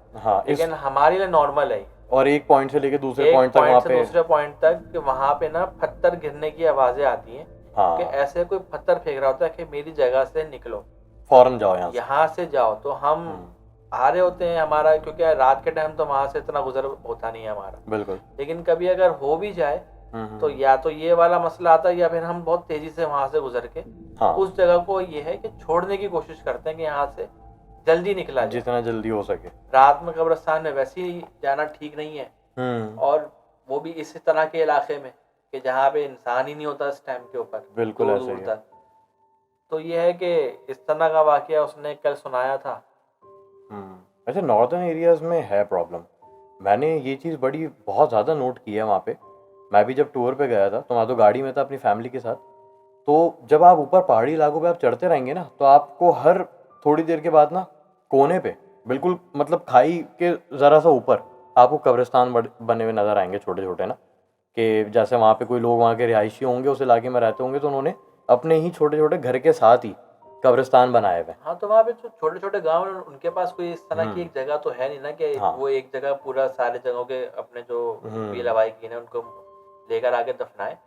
लेकिन हमारे लिए नॉर्मल है। और एक पॉइंट से लेके दूसरे पॉइंट तक वहाँ पे, दूसरे पॉइंट तक वहाँ पे ना पत्थर गिरने की आवाजें आती हैं कि ऐसे कोई पत्थर फेंक रहा होता है कि मेरी जगह से निकलो, फौरन जाओ, यहाँ से जाओ। तो हम आ रहे होते हैं, हमारा क्योंकि रात के टाइम तो वहां से इतना गुजर होता नहीं है हमारा, बिल्कुल। लेकिन कभी अगर हो भी जाए तो या तो ये वाला मसला आता है या फिर हम बहुत तेजी से वहां से गुजर के उस जगह को ये है कि छोड़ने की कोशिश करते हैं कि यहाँ से जल्दी निकला जाए, जितना जल्दी हो सके। रात में कब्रिस्तान में वैसे ही जाना ठीक नहीं है, और वो भी इस तरह के इलाके में कि जहाँ पे इंसान ही नहीं होता इस टाइम के ऊपर, बिल्कुल दूर तक। तो ये है कि इस तरह का वाकया उसने कल सुनाया था। वैसे नॉर्दर्न एरियाज में है प्रॉब्लम, मैंने ये चीज़ बहुत ज़्यादा नोट की है वहाँ पे। मैं भी जब टूर पे गया था तो मैं तो गाड़ी में था अपनी फैमिली के साथ, तो जब आप ऊपर पहाड़ी इलाकों पे आप चढ़ते रहेंगे ना तो आपको हर थोड़ी देर के बाद ना कोने पे बिल्कुल मतलब खाई के ज़रा सा ऊपर आपको कब्रिस्तान बने हुए नज़र आएंगे, छोटे छोटे ना, कि जैसे वहाँ पे कोई लोग वहाँ के रिहायशी होंगे, उस इलाके में रहते होंगे, तो उन्होंने अपने ही छोटे छोटे घर के साथ ही कब्रिस्तान बनाए हुए। हाँ, तो वहाँ पे जो छोटे छोटे गांव हैं उनके पास कोई इस तरह की एक जगह तो है नहीं ना कि वो एक जगह पूरा सारे जगहों के अपने जो भी लवाई की है उनको लेकर आके दफनाए।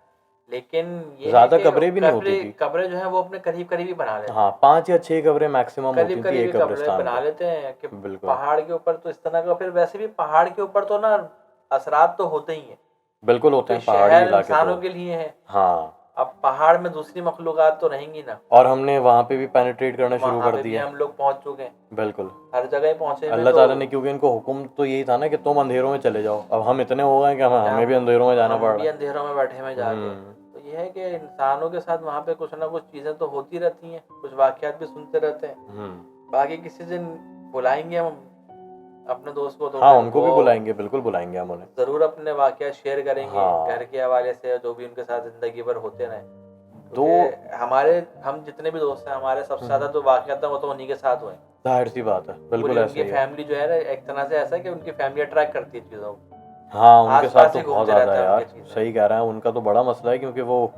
लेकिन ये ज्यादा कब्रें भी नहीं होती थी, कब्रें जो है वो अपने करीब करीब ही बना लेते हैं। हाँ 5 या 6 कब्रें मैक्सिमम होती थी एक कब्रिस्तान बना लेते हैं कि पहाड़ के ऊपर तो इस तरह का। फिर वैसे भी पहाड़ के ऊपर तो ना असरात तो होते ही हैं, बिल्कुल होते हैं, पहाड़ी इलाके इंसानों के लिए है। हाँ, अब पहाड़ में दूसरी मखलूकात तो रहेंगी ना, और हमने वहाँ पे भी पेनिट्रेट करना शुरू वहाँ कर पे भी दिया। हम लोग पहुंच चुके हैं, बिल्कुल, हर जगह पहुंचे हुए। अल्लाह तो ताला ने, क्योंकि इनको हुक्म तो यही था ना कि तुम अंधेरों में चले जाओ, अब हम इतने हो गए कि हमें भी अंधेरों में जाना हम पड़ भी रहा अंधेरों में बैठे में जाके। है। तो ये है कि इंसानों के साथ वहाँ पे कुछ ना कुछ चीज़ें तो होती रहती हैं, कुछ वाक़यात भी सुनते रहते हैं। बाकी किसी दिन बुलाएंगे हम अपने दोस्त को, तो हाँ, फिर उनको भी वो बुलाएंगे, बिल्कुल बुलाएंगे हम उन्हें। ज़रूर अपने वाक़यात शेयर करेंगे, हाँ। घर के हवाले से, जो भी उनके साथ ज़िंदगी भर होते रहे। दो क्योंकि हमारे, हम जितने भी दोस्त हैं, हमारे सबसे ज़्यादा जो वाक़यात हैं वो तो उन्हीं के साथ हुए हैं। जाहिर सी बात है, बिल्कुल पूरी ऐसे उनकी ही है। फैमिली जो है ना, एक तरह से ऐसा है कि उनकी फैमिली अट्रैक्ट करती है चीज़ों को, हाँ, उनके साथ आस-पास तो ही बहुत घूमते ज़्यादा रहता है है यार, उनकी चीज़ें। सही कह रहा है। उनका तो बड़ा मसला है, क्योंकि वो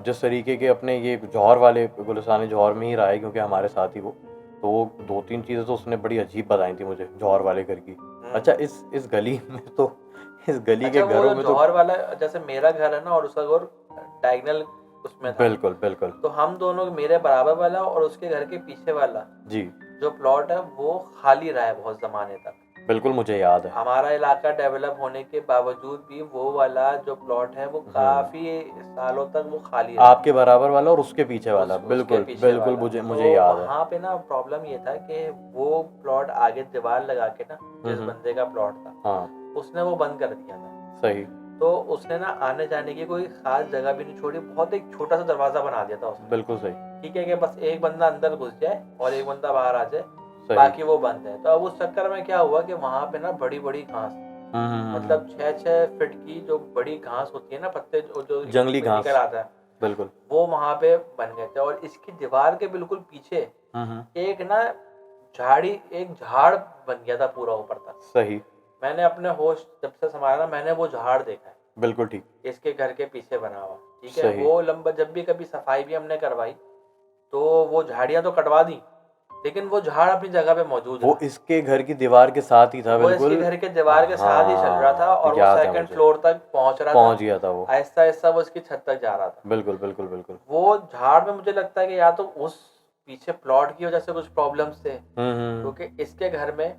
जिस तरीके के अपने ये जौहर वाले गुलिस्तान जौहर में ही रहा है, क्योंकि हमारे साथ ही वो, तो वो 2-3 चीज़ें तो उसने बड़ी अजीब बताई थी मुझे जौहर वाले घर की। अच्छा, इस गली में तो, इस गली के अच्छा, वो घरों जो में तो जौहर वाला, जैसे मेरा घर है ना और उसका घर डायगोनल उसमें था, बिल्कुल, बिल्कुल। तो हम दोनों, मेरे बराबर वाला और उसके घर के पीछे वाला जी, जो प्लॉट है वो खाली रहा है बहुत ज़माने तक। बिल्कुल मुझे याद है। हमारा इलाका डेवलप होने के बावजूद भी वो वाला जो प्लॉट है वो काफ़ी सालों तक वो खाली रहा। आपके बराबर वाला और उसके पीछे वाला, उसके बिल्कुल, पीछे बिल्कुल वाला। मुझे तो याद है। वहाँ पे ना प्रॉब्लम ये था कि वो प्लॉट आगे दीवार लगा के ना, जिस बंदे का प्लॉट था, हाँ, उसने वो बंद कर दिया था। सही। तो उसने ना आने जाने की कोई खास जगह भी नहीं छोड़ी, बहुत एक छोटा सा दरवाजा बना दिया था उसने। बिल्कुल सही, ठीक है कि बस एक बंदा अंदर घुस जाए और एक बंदा बाहर आ जाए, सही। बाकी वो बंद है। तो अब उस चक्कर में क्या हुआ कि वहाँ पे ना बड़ी बड़ी घास, मतलब 6-6 फीट की जो बड़ी घास होती है ना, पत्ते जो जंगली घास, निकल आता है, बिल्कुल। वो वहाँ पे बन गए थे। और इसकी दीवार के बिल्कुल पीछे एक ना एक झाड़ बन गया था पूरा ऊपर तक। सही, मैंने अपने होश जब से संभाला, मैंने वो झाड़ देखा है बिल्कुल ठीक। इसके घर के पीछे बना हुआ। ठीक है, सही। वो लंबा, जब भी कभी सफाई भी हमने करवाई तो वो झाड़ियाँ तो कटवा दी, लेकिन वो झाड़ अपनी जगह पे मौजूद वो रहा। इसके घर की दीवार के साथ ही था, वो बिल्कुल। इसके घर के दीवार के साथ ही चल रहा था और वो याद है सेकंड मुझे। फ्लोर तक पहुंच रहा था, पहुंच गया था वो। आहिस्ता आहिस्ता वो इसकी छत तक जा रहा था। बिल्कुल, बिल्कुल, बिल्कुल। वो झाड़ में मुझे लगता है कि या तो उस पीछे प्लॉट की वजह से कुछ प्रॉब्लम्स थे, क्योंकि इसके घर में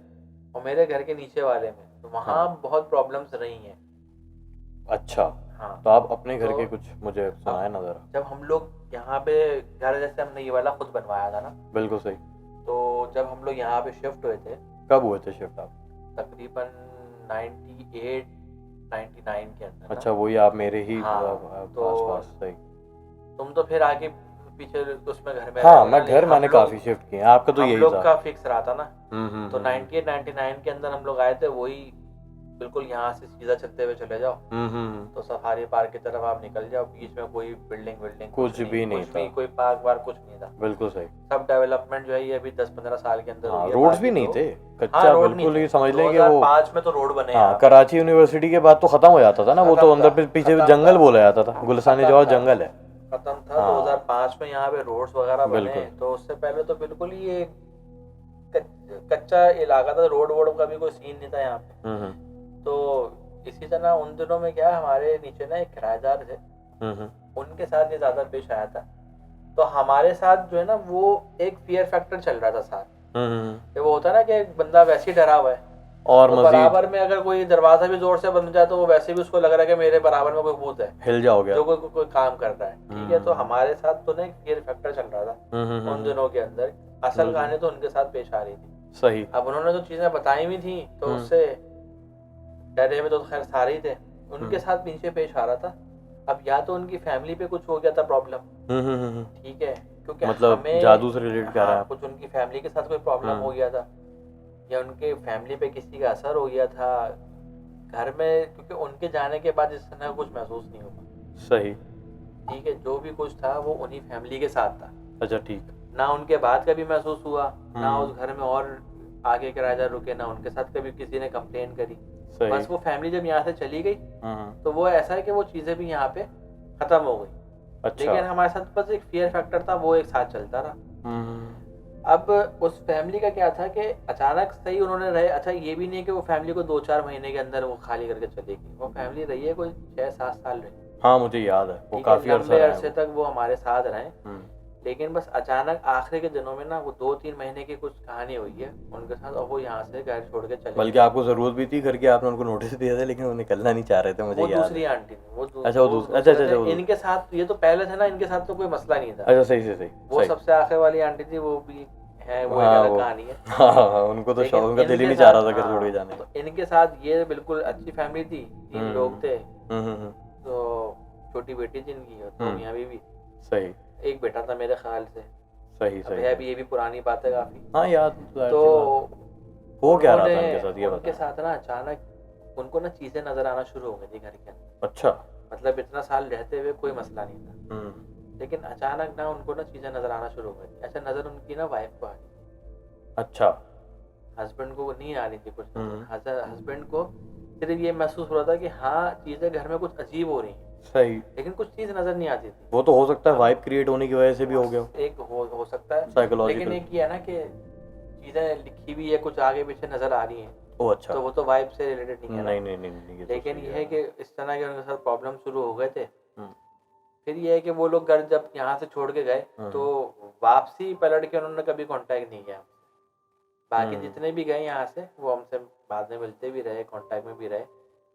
और मेरे घर के नीचे वाले में तो वहाँ बहुत प्रॉब्लम्स रही हैं। अच्छा, हाँ, तो आप अपने घर तो के कुछ मुझे सुनाए ना जरा। जब हम लोग यहाँ पे घर, जैसे हमने ये वाला खुद बनवाया था ना, बिल्कुल सही। तो जब हम लोग यहाँ पे शिफ्ट हुए थे, कब हुए थे शिफ्ट आप? तकरीबन 98 99 के अंदर ना। अच्छा, वही आप मेरे ही हाँ, तो आसपास। सही। तुम तो फिर आगे पीछे उसमें घर में हाँ, रहे हो मैं ना, घर लेकिन मैंने हम लोग, काफी शिफ्ट किए हैं, आपका तो हम यही लोग था। का फिक्स रहा था ना। तो 98 99 के अंदर हम लोग आए थे, वही बिल्कुल यहाँ से सीधा चलते हुए चले जाओ तो सफारी पार्क की तरफ आप निकल जाओ, बीच में कोई बिल्डिंग कुछ भी नहीं था। कोई पार्क वार्क कुछ नहीं था। बिल्कुल सही। सब डेवलपमेंट जो है ये अभी 10-15 साल के अंदर हुई है। रोड्स भी नहीं थे, कच्चा, रोड नहीं बिल्कुल थे। ही समझ लें कि वो 2005 में तो रोड बने हैं। हाँ, कराची यूनिवर्सिटी के बाद तो खत्म हो जाता था ना वो, तो अंदर पीछे जंगल बोला जाता था, गुलिस्तान जौहर जंगल है। खत्म था। 2005 में यहाँ पे रोड्स वगैरह बने। बिल्कुल। तो उससे पहले तो बिल्कुल ही एक कच्चा इलाका था, रोड वोड का भी कोई सीन नहीं था यहाँ पे। तो इसी तरह उन दिनों में क्या, हमारे नीचे ना एक किराएदार थे, उनके साथ ये ज्यादा पेश आया था। तो हमारे साथ जो है ना, वो एक फियर फैक्टर चल रहा था साथ। कि वो होता है ना कि एक बंदा वैसे ही डरा हुआ है और तो बराबर में अगर कोई दरवाजा भी जोर से बंद जाए तो वो वैसे भी उसको लग रहा है कि मेरे बराबर में कोई भूत है, हिल जाओगे जो कोई काम कर रहा है। ठीक है, तो हमारे साथ तो ना एक फियर फैक्टर चल रहा था उन दिनों के अंदर। असल कहानी तो उनके साथ पेश आ रही थी। सही। अब उन्होंने जो चीजें बताई हुई थी तो उससे डरे में तो खैर सारे ही थे, उनके साथ पीछे पेश आ रहा था। अब या तो उनकी फैमिली पे कुछ हो गया था प्रॉब्लम, ठीक है, क्योंकि मतलब हमें जादू से रिलेटेड कर रहा है। कुछ उनकी फैमिली के साथ कोई प्रॉब्लम हो गया था, या उनके फैमिली पे किसी का असर हो गया था घर में, क्योंकि उनके जाने के बाद इस तरह कुछ महसूस नहीं हुआ। सही। ठीक है, जो भी कुछ था वो उन्हीं फैमिली के साथ था। अच्छा, ठीक। ना उनके बाद कभी महसूस हुआ, ना उस घर में और आगे किराएदार रुके, ना उनके साथ कभी किसी ने कंप्लेन करी। बस वो फैमिली जब यहाँ से चली गई तो वो ऐसा है कि वो चीजें भी यहाँ पे खत्म हो गई। अच्छा। लेकिन हमारे साथ बस एक फियर फैक्टर था, वो एक साथ चलता रहा। अब उस फैमिली का क्या था कि अचानक सही उन्होंने रहे। अच्छा, ये भी नहीं है कि वो फैमिली को 2-4 महीने के अंदर वो खाली करके चली गई, वो फैमिली रही है कोई 6-7 साल रही। हाँ, मुझे याद है, वो काफी लंबे अरसे तक वो हमारे साथ रहे। लेकिन बस अचानक आखिरी के दिनों में ना वो 2-3 महीने की कुछ कहानी हुई है उनके साथ, और वो यहाँ से घर छोड़ के चले बल्कि गए। आपको ज़रूरत भी थी घर की, आपने उनको नोटिस दिया था, लेकिन वो निकलना नहीं चाह रहे थे, मुझे वो याद दूसरी है। आंटी ने, अच्छा वो वो दूसरा, अच्छा दूसरे अच्छा थे, वो दूसरा, इनके साथ ये तो पहले थे ना, इनके साथ तो कोई मसला नहीं था। अच्छा सही से सही वो सही। सबसे आखिर वाली आंटी थी, वो भी है, वो एक हाँ अलग वो कहानी है। हाँ हाँ हाँ, उनको तो लेकिन उनका दिल ही इनके नहीं चाह साथ, रहा था घर छोड़ के हाँ, जाने तो का। इनके साथ ये बिल्कुल अच्छी फैमिली थी, 3 लोग थे। हम्म। तो छोटी बेटी थी इनकी और 2 मियाँ बीवी, सही एक बेटा था मेरे ख्याल से। सही अब सही। है भी, ये भी पुरानी बात है काफी। हाँ याद तो जाहिर तो सी बात है। हो क्या रहा था उन्होंने इनके साथ, ये उनके बताएं। साथ ना अचानक उनको ना चीजें नजर आना शुरू हो गई थी घर के अंदर। अच्छा। मतलब इतना साल रहते हुए कोई मसला नहीं था, हम्म। लेकिन अचानक ना उनको ना चीजें नजर आना शुरू हो गई। अच्छा, नजर उनकी ना वाइफ को आ रही, अच्छा। हस्बैंड को नहीं आ रही थी कुछ हम्म। नजर। हस्बैंड को सिर्फ ये महसूस हो रहा था कि हाँ चीजें घर में कुछ अजीब हो रही हैं, सही। लेकिन कुछ चीज नजर नहीं आती थी। वो तो हो सकता है वाइब क्रिएट होने की वजह से भी हो गया, एक हो सकता है, लेकिन साइकोलॉजिकल। एक ये है ना कि चीजें लिखी हुई है, कुछ आगे पीछे नजर आ रही हैं, ओ अच्छा। तो वो तो वाइब से रिलेटेड नहीं है ना। नहीं नहीं नहीं नहीं, ये तो लेकिन सही ये है कि इस तरह के उनके साथ प्रॉब्लम शुरू हो गए थे। हम्म, फिर ये है कि वो लोग घर जब यहाँ से छोड़ के गए तो वापसी पलट के उन्होंने कभी कांटेक्ट नहीं किया। बाकी जितने भी गए यहाँ से वो हमसे बाद में मिलते भी रहे, कांटेक्ट में भी रहे,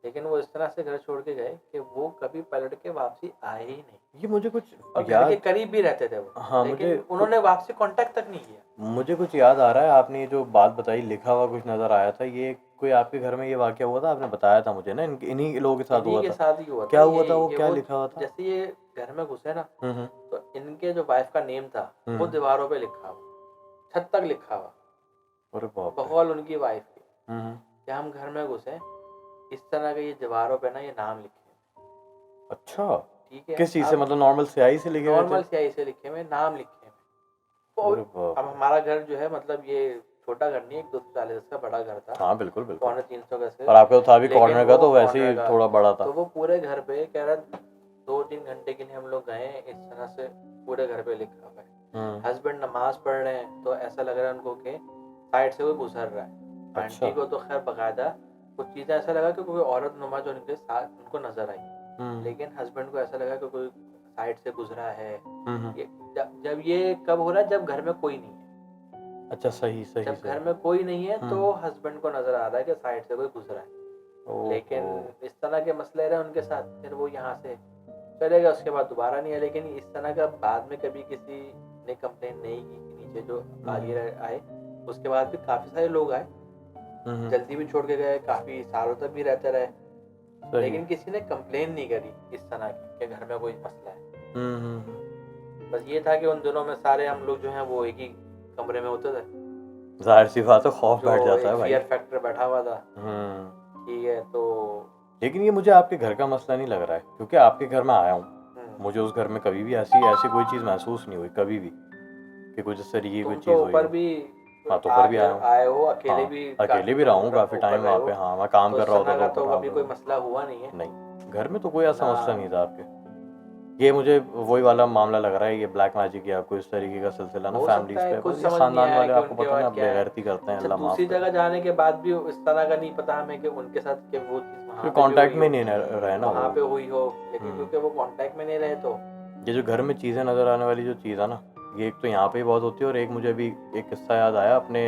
लेकिन वो इस तरह से घर छोड़ के गए कि वो कभी पलट के वापसी आए ही नहीं। ये मुझे कुछ और घर याद, के करीब भी रहते थे वो, हाँ लेकिन मुझे उन्होंने वापसी कांटेक्ट तक नहीं किया। मुझे कुछ याद आ रहा है। आपने ये जो बात बताई, लिखा हुआ कुछ नजर आया था, ये कोई आपके घर में ये वाकया हुआ था, आपने बताया था मुझे ना, इन्हीं लोगों के साथ इन्हीं हुआ के था। साथ ही हुआ था। क्या हुआ था, ये वो ये क्या वो लिखा हुआ था? जैसे ये घर में घुसे ना, हम्म। तो इनके जो वाइफ का नेम था वो दीवारों पे लिखा हुआ, छत तक लिखा हुआ, अरे बाप रे। बकौल उनकी वाइफ की, हम्म। कि हम घर में घुसे, इस तरह के ये दीवारों पे ना ये नाम लिखे हैं। अच्छा, ठीक है, किस चीज़ से, अब मतलब नॉर्मल स्याही से लिखे हुए थे? नॉर्मल स्याही से लिखे हुए नाम लिखे हैं। तो अरे बाप अब रे। हमारा घर जो है, मतलब ये छोटा घर नहीं, 240 का बड़ा घर था, हाँ बिल्कुल बिल्कुल। 250 गज और आपका तो था भी लेकिन कॉर्नर का, वो तो वैसे कॉर्नर ही का। थोड़ा बड़ा था। तो वो पूरे घर पे कह रहा 2-3 घंटे के लिए हम लोग गए, इस तरह से पूरे घर पे लिखा हुआ है। हस्बैंड नमाज पढ़ रहे हैं तो ऐसा लग रहा है उनको कि साइड से कोई गुजर रहा है। अच्छा। आंटी को तो खैर बकायदा कुछ चीज़ें ऐसा लगा कि कोई औरत नुमा जो उनके साथ उनको नजर आई, लेकिन हस्बैंड को ऐसा लगा कि कोई साइड से गुजरा है। ये जब ये कब हो रहा है, जब घर में कोई नहीं है। अच्छा सही सही जब सही। घर में कोई नहीं है तो हस्बैंड को नजर आ रहा है कि साइड से कोई गुजरा है, ओहो। लेकिन इस तरह के मसले रहे उनके साथ। फिर वो यहाँ से चले गए, उसके बाद दोबारा नहीं है। लेकिन इस तरह का बाद में कभी किसी ने कंप्लेन नहीं की कि नीचे जो आगे आए। उसके बाद भी काफी सारे लोग आए, जल्दी भी छोड़ के गए, काफी सालों तक भी रहते रहे, लेकिन किसी ने कंप्लेन नहीं करी इस तरह की कि घर में कोई मसला है। बस ये था कि उन दिनों में सारे हम लोग जो हैं वो एक ही कमरे में होते थे। जाहिर सी बात है, खौफ बैठ जो जाता है एक भाई। फियर फैक्टर बैठा हुआ था। ठीक है, तो लेकिन ये मुझे आपके घर का मसला नहीं लग रहा है, क्योंकि आपके घर में आया हूँ, मुझे उस घर में कभी भी ऐसी कोई चीज़ महसूस नहीं हुई कभी भी कि कुछ इस तरीके की कोई तुम चीज़ तो हुई ऊपर हो। भी हाँ तो ऊपर भी आया हूँ। आए हो, अकेले हाँ, भी अकेले भी रहा हूँ काफ़ी टाइम वहाँ पे। हाँ मैं काम तो कर इस रहा होता तरह था का तो ऊपर। कभी कोई मसला हुआ नहीं है। नहीं, घर में तो कोई ऐसा मसला नहीं था आपके। ये मुझे वही वाला मामला लग रहा है, ये ब्लैक मैजिक या कोई इस तरीके का सिलसिला ना हो फैमिलीज सकता है, पे, कुछ बस ये समझ नहीं खानदान आया वाले कि आपको उनके पता है ना, बाद क्या है। बेगैरती करते हैं, अच्छा, अल्लाह माफ दूसरी करे। जगह जाने के बाद भी इस तरह का नहीं पता हमें कि उनके साथ कि वो चीज़ वहाँ पे भी कांटेक्ट हुई में हो, नहीं रहे ना वहाँ वो। पे हुई हो, लेकिन क्योंकि वो कांटेक्ट में नहीं रहे तो ये जो घर में चीज़ें नज़र आने वाली जो चीज़ है ना, ये एक तो यहाँ पे ही बहुत होती है, और एक मुझे अभी एक किस्सा याद आया अपने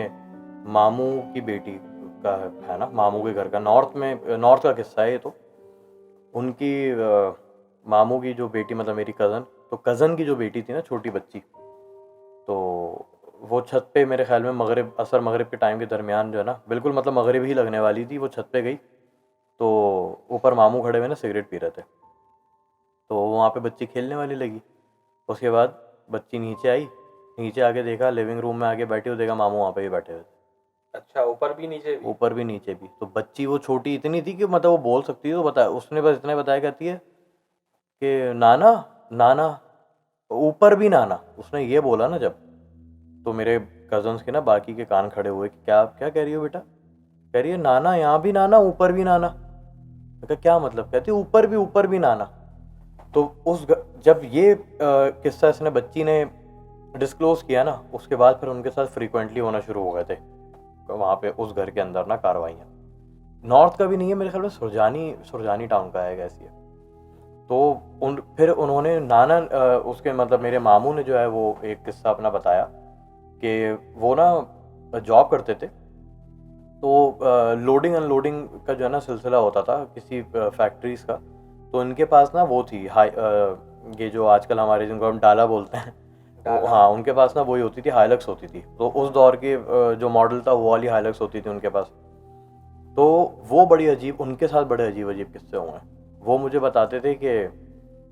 मामू की बेटी का है ना, मामू के घर का, नॉर्थ का किस्सा है ये तो। उनकी मामू की जो बेटी, मतलब मेरी कज़न की जो बेटी थी ना, छोटी बच्ची, तो वो छत पे मेरे ख्याल में असर मगरिब के टाइम के दरमियान जो है ना, बिल्कुल मतलब मगरिब ही लगने वाली थी, वो छत पे गई तो ऊपर मामू खड़े हुए ना सिगरेट पी रहे थे, तो वहाँ पे बच्ची खेलने वाली लगी। उसके बाद बच्ची नीचे आई, नीचे आके देखा, लिविंग रूम में आके बैठी, हो देखा मामू वहाँ पे ही बैठे हुए थे। अच्छा, ऊपर भी नीचे भी? ऊपर भी नीचे भी। तो बच्ची वो छोटी इतनी थी कि मतलब वो बोल सकती थी, तो बताया उसने, बस इतना बताया करती है कि नाना नाना, ऊपर भी नाना, उसने ये बोला ना जब, तो मेरे कजन्स के ना बाकी के कान खड़े हुए कि क्या क्या कह रही हो बेटा? कह रही है नाना, यहाँ भी नाना, ऊपर भी नाना। मैं कहा क्या मतलब? कहती ऊपर भी नाना। तो जब ये किस्सा इसने बच्ची ने डिस्क्लोज किया ना, उसके बाद फिर उनके साथ फ्रीक्वेंटली होना शुरू हो गए थे वहाँ पे उस घर के अंदर ना कार्रवाइयाँ। नॉर्थ का भी नहीं है मेरे ख्याल में, सुरजानी टाउन का है ऐसी है। तो फिर उन्होंने नाना उसके मतलब मेरे मामू ने जो है वो एक किस्सा अपना बताया कि वो ना जॉब करते थे, तो लोडिंग अनलोडिंग का जो है ना सिलसिला होता था किसी फैक्ट्रीज का। तो इनके पास ना वो थी ये जो आजकल हमारे जिनको हम डाला बोलते हैं, वो हाँ उनके पास ना वही होती थी, हाइलक्स होती थी। तो उस दौर के जो मॉडल था वो वाली हाइलक्स होती थी उनके पास। तो वो बड़ी अजीब, उनके साथ बड़े अजीब अजीब किस्से हुए हैं। वो मुझे बताते थे कि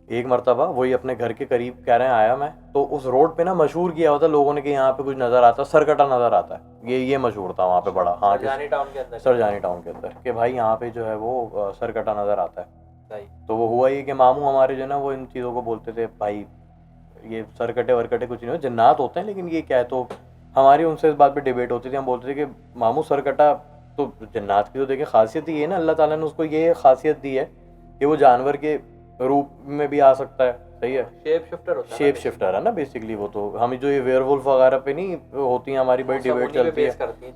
एक मर्तबा वही अपने घर के करीब कह रहे हैं आया मैं, तो उस रोड पे ना मशहूर किया होता लोगों ने कि यहाँ पे कुछ नज़र आता, सरकटा नज़र आता है, ये मशहूर था वहाँ पे बड़ा। हाँ सरजानी टाउन के अंदर। सरजानी टाउन के अंदर कि भाई यहाँ पे जो है वो सरकटा नज़र आता है। सही। तो वो हुआ ये कि मामू हमारे जो है ना वो इन चीज़ों को बोलते थे, भाई ये सरकटे वरकटे कुछ नहीं हो, जन्नात होते हैं, लेकिन ये क्या है। तो हमारी उनसे इस बात पे डिबेट होती थी, हम बोलते थे कि मामू सरकटा तो जन्नात की तो देखिए खासियत ही है ना, अल्लाह ताला ने उसको ये खासियत दी है कि वो जानवर के रूप में भी आ सकता है। सही है, शेप शिफ्टर होता है, शेप शिफ्टर है ना बेसिकली वो। तो हम जो ये वेयरवुल्फ वगैरह पे नहीं होती हैं हमारी बड़ी डिबेट चलती है,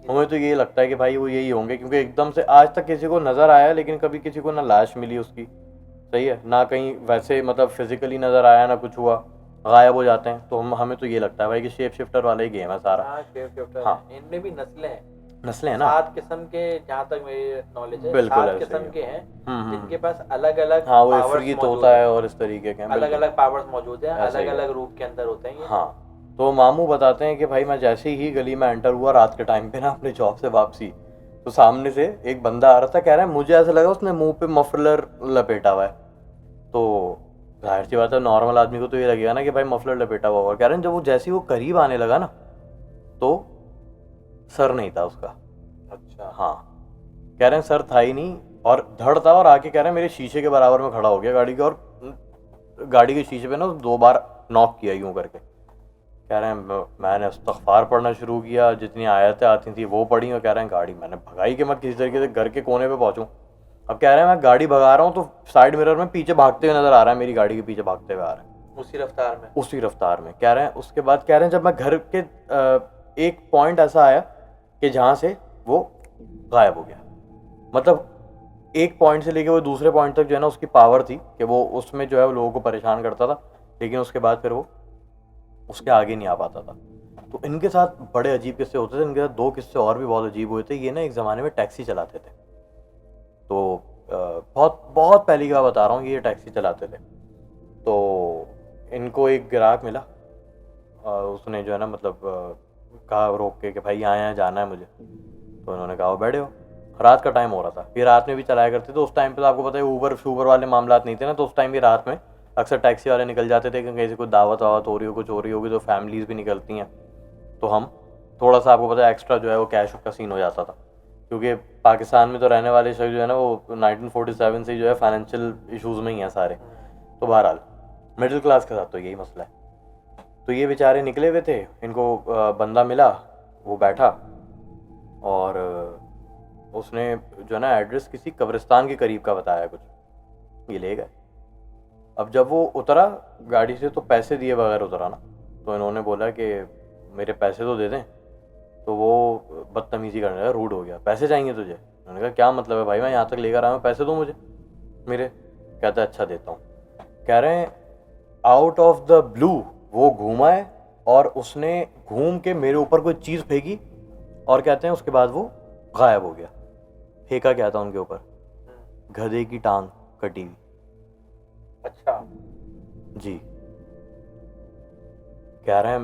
हमें तो ये लगता है कि भाई वो यही होंगे, क्योंकि एकदम से आज तक किसी को नज़र आया लेकिन कभी किसी को ना लाश मिली उसकी। सही है ना, कहीं वैसे मतलब फिजिकली नज़र आया ना कुछ हुआ, गायब हो जाते हैं। तो हमें तो ये लगता है भाई कि शेप शिफ्टर वाला ही गेम है सारा। हाँ शेप शिफ्टर हाँ है। इनमें भी नस्लें हैं, नस्लें हैं ना, 7 किस्म के, जहाँ तक मेरी नॉलेज है बिल्कुल 7 ऐसे ही किस्म है। के हैं जिनके हम्म। पास अलग अलग हाँ वो पावर्स इफरीत मौजूद होता है है, और इस तरीके के हैं, अलग बिल्कुल अलग पावर्स मौजूद हैं, ऐसा अलग ही है। अलग रूप के अंदर होते हैं ये। हाँ तो मामू बताते हैं कि भाई मैं जैसे ही गली में एंटर हुआ रात के टाइम पे ना अपने जॉब से वापसी, तो सामने से एक बंदा आ रहा था, कह रहा है मुझे ऐसा लगा उसने मुंह पे मफलर लपेटा हुआ है। तो जाहिर सी बात है नॉर्मल आदमी को तो ये लगेगा ना कि भाई मफलर लपेटा हुआ होगा। कह रहे हैं जब वो जैसे ही वो करीब आने लगा ना, तो सर नहीं था उसका। अच्छा। हाँ कह रहे हैं सर था ही नहीं, और धड़ था, और आके कह रहे हैं मेरे शीशे के बराबर में खड़ा हो गया गाड़ी के, और गाड़ी के शीशे पे ना 2 बार नॉक किया यूं करके। कह रहे हैं मैंने इस्तग़फ़ार पढ़ना शुरू किया, जितनी आयतें आती थी वो पढ़ी, और कह रहे हैं गाड़ी मैंने भगाई कि मैं किसी तरीके से घर के कोने पे पहुंचूं। अब कह रहे हैं मैं गाड़ी भगा रहा हूँ तो साइड मिरर में पीछे भागते हुए नजर आ रहा है, मेरी गाड़ी के पीछे भागते हुए आ रहा है उसी रफ्तार में। उसी रफ्तार में। कह रहे हैं उसके बाद कह रहे हैं जब मैं घर के एक पॉइंट ऐसा आया कि जहाँ से वो गायब हो गया। मतलब एक पॉइंट से लेके वो दूसरे पॉइंट तक जो है ना उसकी पावर थी कि वो उसमें जो है वो लोगों को परेशान करता था, लेकिन उसके बाद फिर वो उसके आगे नहीं आ पाता था। तो इनके साथ बड़े अजीब किस्से होते थे। इनके साथ 2 किस्से और भी बहुत अजीब हुए थे। ये ना एक ज़माने में टैक्सी चलाते थे। तो बहुत बहुत पहले की बात बता रहा हूँ, ये टैक्सी चलाते थे। तो इनको एक ग्राहक मिला, उसने जो है ना मतलब कहा रोक के कि भाई यहाँ यहाँ जाना है मुझे। तो इन्होंने कहा वो बैठे हो। रात का टाइम हो रहा था, ये रात में भी चलाया करते थे। उस टाइम पे तो आपको पता है ऊबर शूबर वाले मामला नहीं थे ना, तो उस टाइम भी रात में अक्सर टैक्सी वाले निकल जाते थे, क्योंकि कहीं से कोई दावत वावत हो रही हो, कुछ हो रही होगी, तो फैमिलीज़ भी निकलती हैं। तो हम थोड़ा सा आपको पता है एक्स्ट्रा जो है वो कैश का सीन हो जाता था, क्योंकि पाकिस्तान में तो रहने वाले शख्स जो है ना वो 1947 से जो है फाइनेंशियल इश्यूज़ में ही हैं सारे। तो बहरहाल मिडिल क्लास के साथ तो यही मसला है। तो ये बेचारे निकले हुए थे, इनको बंदा मिला, वो बैठा, और उसने जो है ना एड्रेस किसी कब्रिस्तान के करीब का बताया कुछ, ये ले गए। अब जब वो उतरा गाड़ी से तो पैसे दिए बगैर उतरा ना, तो इन्होंने बोला कि मेरे पैसे तो दे दें। तो वो बदतमीज़ी करने लगा, रूड हो गया, पैसे चाहिए तुझे? मैंने कहा क्या मतलब है भाई, मैं यहाँ तक लेकर आया हूँ, पैसे दो मुझे मेरे। कहता है अच्छा देता हूँ। कह रहे हैं आउट ऑफ द ब्लू वो घूमा है, और उसने घूम के मेरे ऊपर कोई चीज़ फेंकी, और कहते हैं उसके बाद वो गायब हो गया। फेंका क्या था उनके ऊपर? गधे की टांग कटी हुई। अच्छा। जी। कह रहे हैं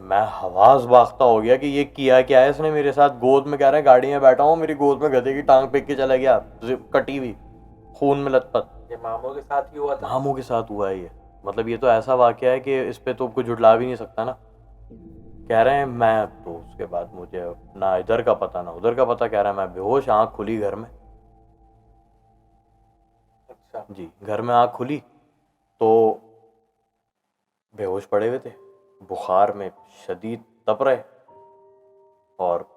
मैं हवास बाख्ता हो गया कि ये किया क्या है इसने मेरे साथ। गोद में कह रहे हैं गाड़ी में बैठा हूँ, मेरी गोद में गधे की टांग फेंक के चला गया, कटी हुई, खून में लथपथ। ये मामू के साथ ही हुआ था? मामू के साथ हुआ है ये। मतलब ये तो ऐसा वाकया है कि इस पे तो कोई जुटला भी नहीं सकता ना। कह रहे हैं मैं तो उसके बाद मुझे ना इधर का पता ना उधर का पता। कह रहा है मैं बेहोश, आँख खुली घर में। अच्छा। जी घर में आँख खुली तो बेहोश पड़े हुए थे, बुखार में शदीद तप रहे, और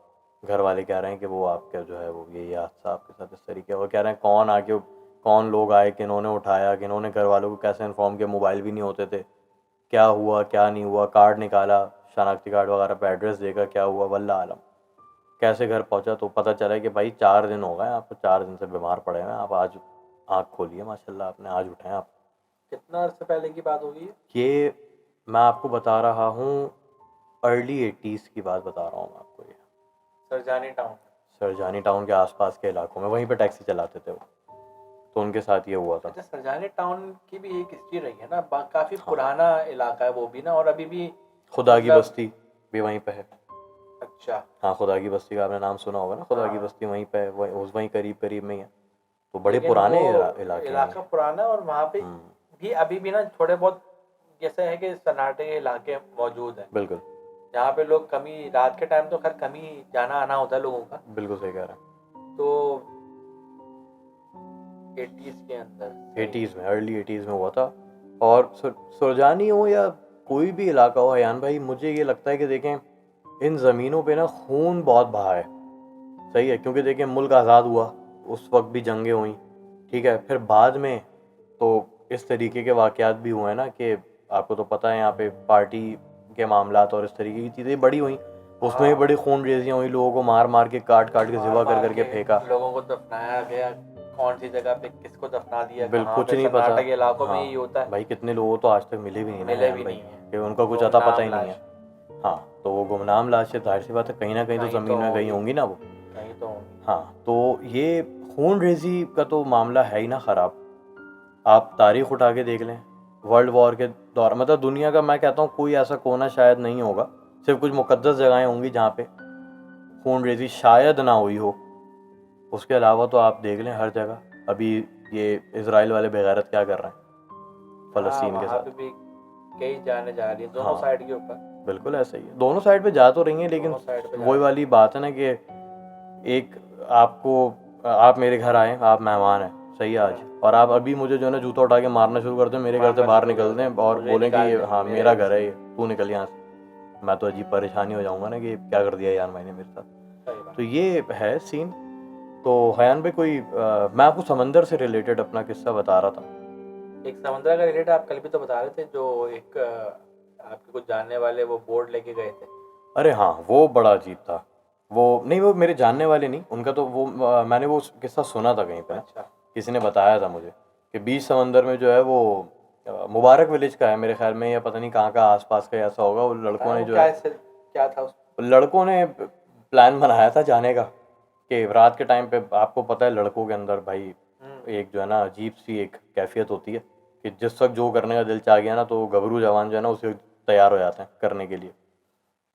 घर वाले कह रहे हैं कि वो आपका जो है वो ये हादसा आपके साथ इस तरीके। और कह रहे हैं कौन आके, कौन लोग आए, किन्होंने उठाया, किन्होंने घर वालों को कैसे इन्फॉर्म किया, मोबाइल भी नहीं होते थे, क्या हुआ क्या नहीं हुआ, कार्ड निकाला, शनाख्ती कार्ड वगैरह पे एड्रेस देगा, क्या हुआ वल्लाह आलम। कैसे घर पहुंचा तो पता चला कि भाई 4 दिन हो गए आपको, 4 दिन से बीमार पड़े हैं आप, आज आँख खोलिए माशाल्लाह आपने, आज उठाएं आप। कितना अर्से पहले की बात होगी ये? ये मैं आपको बता रहा हूँ अर्ली 80s की बात बता रहा हूँ मैं आपको। ये सरजानी टाउन। सरजानी टाउन के आसपास के इलाकों में वहीं पे टैक्सी चलाते थे वो, तो उनके साथ ये हुआ था। अच्छा, सरजानी टाउन की भी एक हिस्ट्री रही है ना, काफी हाँ। पुराना इलाका है वो भी ना, और अभी भी खुदा की मतलब- बस्ती भी वहीं पे है। अच्छा, हाँ, खुदा की बस्ती का आपने नाम सुना होगा ना, खुदा की हाँ। बस्ती वहीं पे है, वहीं करीब करीब में ही है, तो बड़े लेकिन पुराने वो इलाके हैं इलाका ये। पुराना है, और वहाँ पे भी अभी भी ना थोड़े बहुत जैसे है कि सन्नाटे के इलाके मौजूद हैं, बिल्कुल जहाँ पे लोग कमी रात के टाइम तो खैर कम ही जाना आना होता है लोगों का, बिल्कुल सही कह रहे हैं। तो 80s के अंदर सही। 80s में, अर्ली 80s में हुआ था। और सुरजानी हो या कोई भी इलाका हो हयान भाई, मुझे ये लगता है कि देखें इन ज़मीनों पे ना खून बहुत बहा है, सही है, क्योंकि देखें मुल्क आज़ाद हुआ, उस वक्त भी जंगें हुई, ठीक है, फिर बाद में तो इस तरीके के वाक़यात भी हुए हैं ना कि आपको तो पता है यहाँ पे पार्टी के मामलात और इस तरीके की चीज़ें बड़ी हुई, उसमें भी बड़ी खून रेजियाँ हुई, लोगों को मार मार के काट के ज़िबा कर करके फेंका, लोगों को दफनाया गया, कौन सी जगह पे किसको दफना दिया, बिल्कुल कहाँ कुछ पे, नहीं पता। सन्नाटा के इलाकों में हाँ ही होता है। भाई, कितने लोगों तो आज तक मिले भी नहीं ना मिले हयान भी भाई, नहीं है। कि उनका कुछ अता पता ही गुमनाम नहीं है। लाश। हाँ, तो वो गुमनाम लाश है, जाहिर सी बात है कहीं ना कहीं तो कहीं ज़मीन में गई होंगी। होंगी ना वो। कहीं तो होंगी। हाँ, तो ये खून रेजी का तो मामला है ही ना ख़राब। आप तारीख उठा के देख लें, वर्ल्ड वॉर के दौर, मतलब दुनिया का मैं कहता हूँ कोई ऐसा कोना शायद नहीं होगा, सिर्फ कुछ मुकद्दस जगहें होंगी जहाँ पे खून रेजी शायद ना हुई हो, उसके अलावा तो आप देख लें हर जगह। अभी ये इजराइल वाले बेगैरत क्या कर रहे हैं फ़लस्तीन के वहाँ साथ। पे भी कई जाने जा रही है दोनों हाँ, साइड के ऊपर। बिल्कुल ऐसा ही है, दोनों साइड पे जा तो रही हैं, लेकिन दोनों साइड पे जा वही रही वाली बात है ना कि एक आपको, आप मेरे घर आए, आप मेहमान हैं, सही है आज, और आप अभी मुझे जो है ना जूता उठा के मारना शुरू कर दें, मेरे घर से मारना बाहर शुरू निकल कर दें दें, और मुझे बोलें कि निकाल ये दें हाँ मेरे मेरा घर घर है से। ये, तू निकल यहाँ से, मैं तो अजीब परेशानी हो जाऊँगा ना कि क्या कर दिया यार मैंने मेरे साथ। सही बात। तो ये है सीन। तो हयान भाई कोई मैं आपको समंदर से रिलेटेड अपना किस्सा बता रहा था। एक समंदर का रिलेटेड आप कल भी तो बता रहे थे, जो एक आपके कुछ जानने वाले वो बोर्ड लेके गए थे। अरे हाँ, वो बड़ा अजीब था। वो नहीं, वो मेरे जानने वाले नहीं, उनका तो वो मैंने वो किस्सा सुना था कहीं पे ना, अच्छा। किसी ने बताया था मुझे कि बीच समंदर में जो है वो मुबारक विलेज का है मेरे ख्याल में, या पता नहीं कहाँ का आसपास का ऐसा होगा, वो लड़कों ने जो है, क्या था उस लड़कों ने प्लान बनाया था जाने का कि रात के टाइम पे आपको पता है लड़कों के अंदर भाई एक जो है ना अजीब सी एक कैफियत होती है कि जिस वक्त जो करने का दिल चाह गया ना, तो गबरू जवान जो है ना उसे तैयार हो जाते हैं करने के लिए।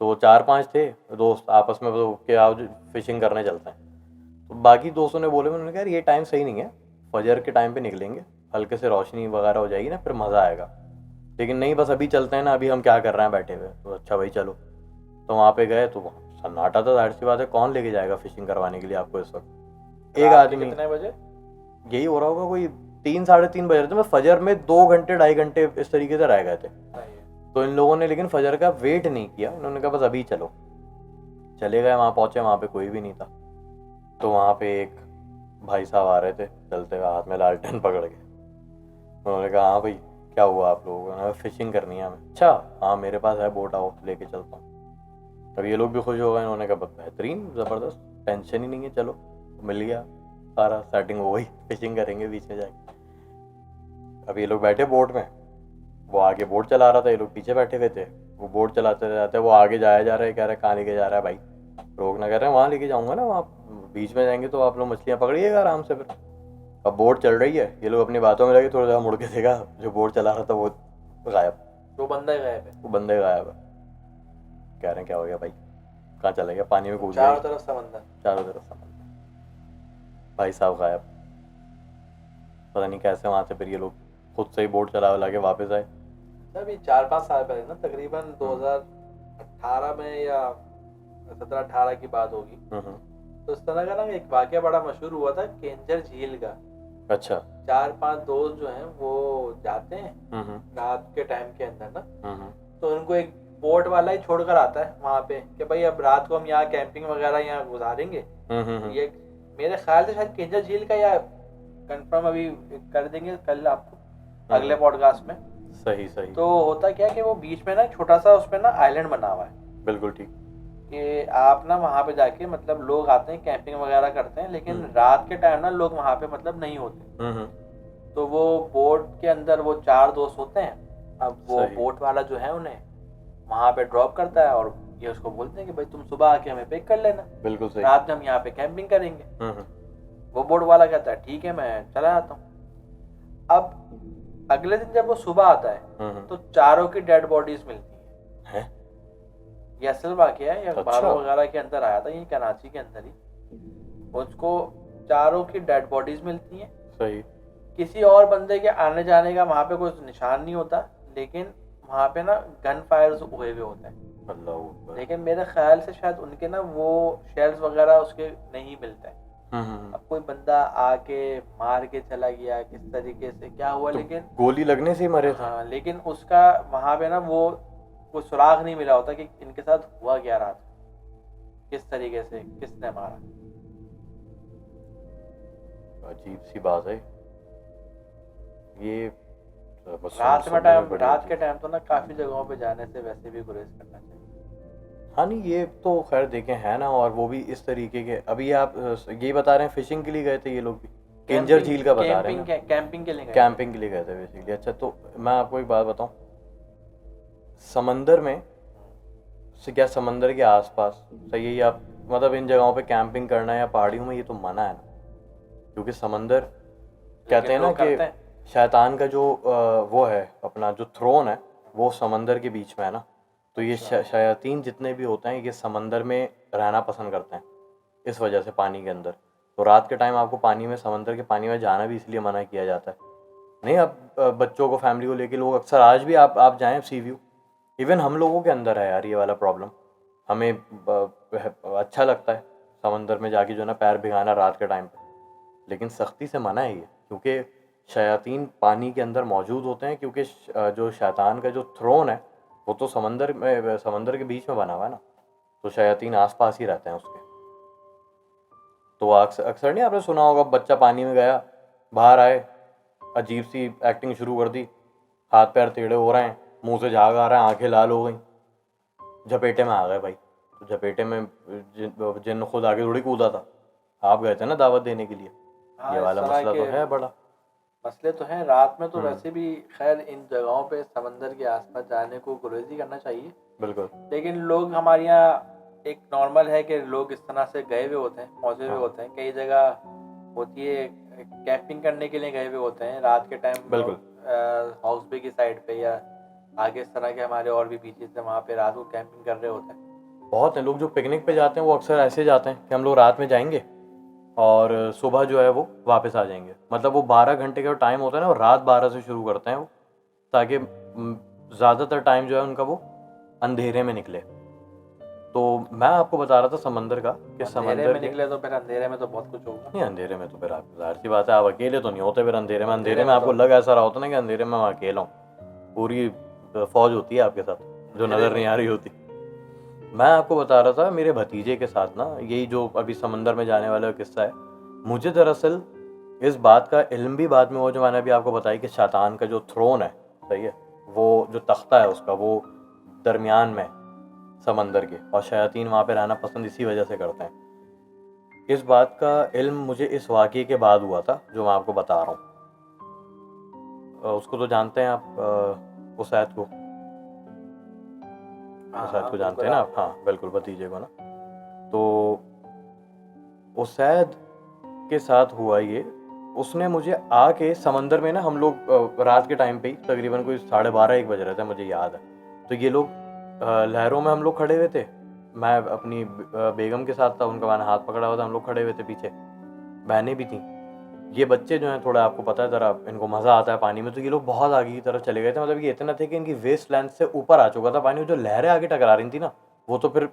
तो 4-5 थे दोस्त आपस में, तो कि आओ फिशिंग करने चलते हैं। तो बाकी दोस्तों ने बोले, उन्होंने कहा यार ये टाइम सही नहीं है, फजर के टाइम पे निकलेंगे, हल्के से रोशनी वगैरह हो जाएगी ना, फिर मज़ा आएगा। लेकिन नहीं, बस अभी चलते हैं ना, अभी हम क्या कर रहे हैं बैठे हुए। तो अच्छा भाई चलो। तो वहाँ पे गए तो वहाँ सन्नाटा था, जाहिर सी बात है, कौन लेके जाएगा फिशिंग करवाने के लिए आपको इस वक्त। एक रात के आदमी, कितने बजे? यही हो रहा होगा कोई 3-3:30 बज रहे थे, मैं फजर में 2 घंटे 2.5 घंटे इस तरीके से रह गए थे। तो इन लोगों ने लेकिन फजर का वेट नहीं किया, उन्होंने कहा बस अभी चलो। चले गए, वहाँ पहुँचे, वहाँ पे कोई भी नहीं था। तो वहाँ पे एक भाई साहब आ रहे थे चलते हुए, हाथ में लालटेन पकड़ के। उन्होंने कहा हाँ भाई क्या हुआ आप लोगों को? फिशिंग करनी है हमें। अच्छा हाँ मेरे पास है बोट, आओ लेके चलता हूँ। अब ये लोग भी खुश हो गए, उन्होंने कहा बेहतरीन, ज़बरदस्त, टेंशन ही नहीं है, चलो मिल गया सारा, सेटिंग हो गई, फिशिंग करेंगे बीच में जाके। अब ये लोग बैठे बोट में, वो आगे बोट चला रहा था, ये लोग पीछे बैठे हुए थे। वो बोट चलाते जाते, वो आगे जाया जा रहा है, कह रहे कहाँ लेके जा रहा है भाई, रोकना, कह रहे हैं वहाँ लेके जाऊँगा ना, वहाँ बीच में जाएंगे तो आप लोग मछलियाँ पकड़िएगा आराम से। फिर अब बोट चल रही है, ये लोग अपनी बातों में लगे, थोड़ा सा मुड़ के देखा, जो बोट चला रहा था वो गायब, वो बंदा गायब है। वो बंदे गायब है। कह रहे हैं क्या हो गया भाई, कहाँ चला गया, पानी में कूद गया, चारों तरफ समंदर, चारों तरफ समंदर, भाई साहब गायब। पता नहीं कैसे वहाँ से फिर ये लोग खुद से ही बोट चला के वापस आए। अभी 4-5 साल पहले ना, तकरीबन 2018 में या 17-18 की बात होगी। तो इस तरह का ना एक वाकया बड़ा मशहूर हुआ था केंजर झील का। अच्छा। 4-5 दोस्त जो हैं वो जाते हैं रात के टाइम के अंदर ना, तो उनको एक बोट वाला ही छोड़कर आता है वहाँ पे कि भाई अब रात को हम यहाँ कैंपिंग वगैरह यहाँ गुजारेंगे। ये मेरे ख्याल से शायद केंजर झील का, या कंफर्म अभी कर देंगे कल आपको अगले पॉडकास्ट में। सही सही। तो होता क्या कि वो बीच में ना छोटा सा उसमें ना आइलैंड बना हुआ है। बिल्कुल ठीक। कि आप ना वहाँ पे जाके, मतलब लोग आते हैं कैंपिंग वगैरह करते हैं, लेकिन रात के टाइम ना लोग वहाँ पे मतलब नहीं होते। तो वो बोट के अंदर वो 4 दोस्त होते हैं। अब वो सही। बोट वाला जो है उन्हें वहाँ पे ड्रॉप करता है और ये उसको बोलते हैं कि भाई तुम सुबह आके हमें पिक कर लेना, बिल्कुल सही। रात में हम यहाँ पे कैंपिंग करेंगे। हम्म। वो बोट वाला कहता है ठीक है मैं चला जाता हूँ। अब अगले दिन जब वो सुबह आता है तो चारों की डेड बॉडीज मिलती हैं। है। ये असल वाकया है, ये अखबारों अच्छा। वगैरह के अंदर आया था, ये कराची के अंदर ही। उसको चारों की डेड बॉडीज मिलती हैं। सही। किसी और बंदे के आने जाने का वहाँ पे कोई निशान नहीं होता, लेकिन वहाँ पे ना गन फायर्स हुए हुए होते हैं। अल्लाह अकबर। लेकिन मेरे ख्याल से शायद उनके ना वो शेल्स वगैरह उसके नहीं मिलते हैं। अब कोई बंदा आके मार के चला गया किस तरीके से क्या हुआ, तो लेकिन गोली लगने से ही मरे थे। हाँ, लेकिन उसका वहाँ पे ना वो कोई सुराग नहीं मिला होता कि इनके साथ हुआ क्या रात को, किस तरीके से किसने मारा। अजीब सी बात है ये। बस रात सुनने में टाइम, बड़ी रात अजीब। के टाइम तो ना काफी जगहों पे जाने से वैसे भी गुरेज करना चाहिए। हाँ नहीं ये तो खैर देखें है ना, और वो भी इस तरीके के। अभी आप ये बता रहे हैं फिशिंग के लिए गए थे ये लोग भी, किंजर झील का बता रहे हैं ना? कैंपिंग के लिए गए थे। कैंपिंग के लिए गए थे बेसिकली। अच्छा तो मैं आपको एक बात बताऊं, समंदर में से क्या समंदर के आसपास सही है या मतलब इन जगहों पे कैंपिंग करना या पहाड़ियों में ये तो मना है ना, क्योंकि समंदर कहते हैं ना लोग कि करते हैं। शैतान का जो वो है अपना जो थ्रोन है वो समंदर के बीच में है ना। तो ये शयातीन जितने भी होते हैं ये समंदर में रहना पसंद करते हैं इस वजह से, पानी के अंदर। तो रात के टाइम आपको पानी में, समंदर के पानी में जाना भी इसलिए मना किया जाता है। नहीं अब बच्चों को, फैमिली को लेके लोग अक्सर, आज भी आप जाएं सी व्यू, इवन हम लोगों के अंदर है यार ये वाला प्रॉब्लम। हमें अच्छा लगता है समंदर में जाके जो है ना पैर भिगाना रात के टाइम पे, लेकिन सख्ती से मना है ये, क्योंकि शयातीन पानी के अंदर मौजूद होते हैं। क्योंकि जो शैतान का जो थ्रोन है वो तो समंदर में, समंदर के बीच में बना हुआ है ना, तो शयातीन आसपास ही रहते हैं उसके। तो अक्सर अक्सर नहीं आपने सुना होगा, बच्चा पानी में गया, बाहर आए, अजीब सी एक्टिंग शुरू कर दी, हाथ पैर टेढ़े हो रहे हैं, मुंह से झाग आ रहा है, आंखें लाल हो गई, झपेटे में आ गए भाई। तो झपेटे में जिन खुद आगे थोड़ी कूदा था, आप गए थे ना दावत देने के लिए। हाँ, ये इस वाला तरह मसला तो के है बड़ा। मसले तो हैं। रात में तो वैसे भी खैर इन जगहों पे समंदर के आसपास जाने को गुरेज ही करना चाहिए, बिल्कुल। लेकिन लोग हमारे यहाँ एक नॉर्मल है कि लोग इस तरह से गए हुए होते हैं, पहुंचे हुए होते हैं। कई जगह होती है कैंपिंग करने के लिए गए हुए होते हैं रात के टाइम, बिल्कुल। हाउस बे की साइड पे या आगे इस तरह के हमारे और भी बीचेस हैं, वहाँ पे रात को कैंपिंग कर रहे होते हैं। बहुत हैं लोग जो पिकनिक पे जाते हैं, वो अक्सर ऐसे जाते हैं कि हम लोग रात में जाएंगे और सुबह जो है वो वापस आ जाएंगे। मतलब वो 12 घंटे का टाइम होता है ना, वो रात 12 से शुरू करते हैं वो, ताकि ज़्यादातर टाइम जो है उनका वो अंधेरे में निकले। तो मैं आपको बता रहा था समंदर का कि अंधेरे समंदर में के, निकले तो फिर अंधेरे में तो बहुत कुछ होगा। नहीं अंधेरे में तो फिर आप, जाहिर सी बात है आप अकेले तो नहीं होते फिर अंधेरे में। अंधेरे अंधेरे में में आपको तो लग ऐसा रहा होता ना कि अंधेरे में मैं अकेला हूँ, पूरी फौज होती है आपके साथ जो नज़र नहीं आ रही होती। मैं आपको बता रहा था मेरे भतीजे के साथ ना, यही जो अभी समंदर में जाने वाला किस्सा है, मुझे दरअसल इस बात का इल्म भी बाद में हुआ जो मैंने अभी आपको बताया कि शैतान का जो थ्रोन है, सही है, वो जो तख्ता है उसका वो दरमियान में समंदर के, और शयातीन वहाँ पे रहना पसंद इसी वजह से करते हैं। इस बात का इल्म मुझे इस वाक़ये के बाद हुआ था जो मैं आपको बता रहा हूँ। उसको तो जानते हैं आप, उसैद को, उसैद को जानते हैं ना आप? हाँ बिल्कुल, भतीजे को ना। तो उसैद के साथ हुआ ये, उसने मुझे आके समंदर में ना, हम लोग रात के टाइम पे ही तकरीबन कोई 12:30-1 बज रहे थे मुझे याद है। तो ये लोग लहरों में हम लोग खड़े हुए थे, मैं अपनी बेगम के साथ था, उनका मैंने हाथ पकड़ा हुआ था, हम लोग खड़े हुए थे, पीछे बहनें भी थीं। ये बच्चे जो हैं थोड़ा आपको पता है ज़रा इनको मज़ा आता है पानी में, तो ये लोग बहुत आगे की तरफ चले गए थे। मतलब ये इतना थे कि इनकी वेस्ट लेंथ से ऊपर आ चुका था पानी, जो लहरें आगे टकरा रही थी ना वो तो फिर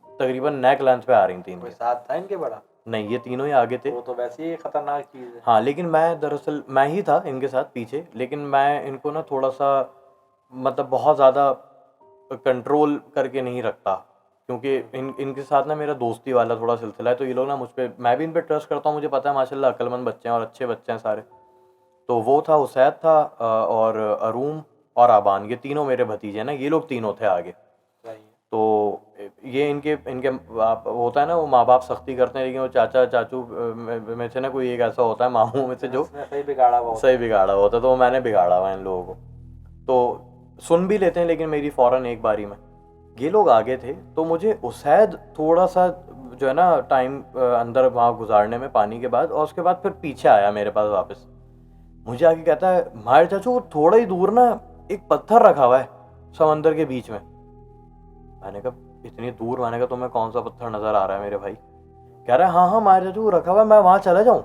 तकरीबन नेक लेंथ पे आ रही थी कोई इनके। साथ था इनके बड़ा? नहीं ये तीनों ही आगे थे। वो तो वैसे ही खतरनाक चीज़ है। हाँ लेकिन मैं दरअसल मैं ही था इनके साथ पीछे, लेकिन मैं इनको ना थोड़ा सा मतलब बहुत ज़्यादा कंट्रोल करके नहीं रखता, क्योंकि इनके साथ ना मेरा दोस्ती वाला थोड़ा सिलसिला है। तो ये लोग ना मुझ पर, मैं भी इन पर ट्रस्ट करता हूँ, मुझे पता है माशाल्लाह अक्लमंद बच्चे हैं और अच्छे बच्चे हैं सारे। तो वो था, उसैद था, और अरूम और आबान, ये तीनों मेरे भतीजे हैं ना, ये लोग तीनों थे आगे। सही है। तो ये इनके इनके होता है ना, वो माँ बाप सख्ती करते हैं, लेकिन वो चाचा चाचू में से ना कोई एक ऐसा होता है मामू में से जो सही बिगाड़ा हुआ सही बिगाड़ा होता है, तो मैंने बिगाड़ा हुआ इन लोगों को। तो सुन भी लेते हैं, लेकिन मेरी फ़ौरन एक बारी में ये लोग आगे थे, तो मुझे उसैद थोड़ा सा जो है ना टाइम अंदर वहाँ गुजारने में पानी के बाद, और उसके बाद फिर पीछे आया मेरे पास वापस। मुझे आके कहता है, माहिर चाचू वो थोड़ा ही दूर ना एक पत्थर रखा हुआ है समंदर के बीच में। मैंने कहा इतनी दूर? मैंने कहा तुम्हें कौन सा पत्थर नज़र आ रहा है मेरे भाई? कह रहा है हाँ हाँ माहिर चाचू रखा हुआ है, मैं वहाँ चला जाऊँ?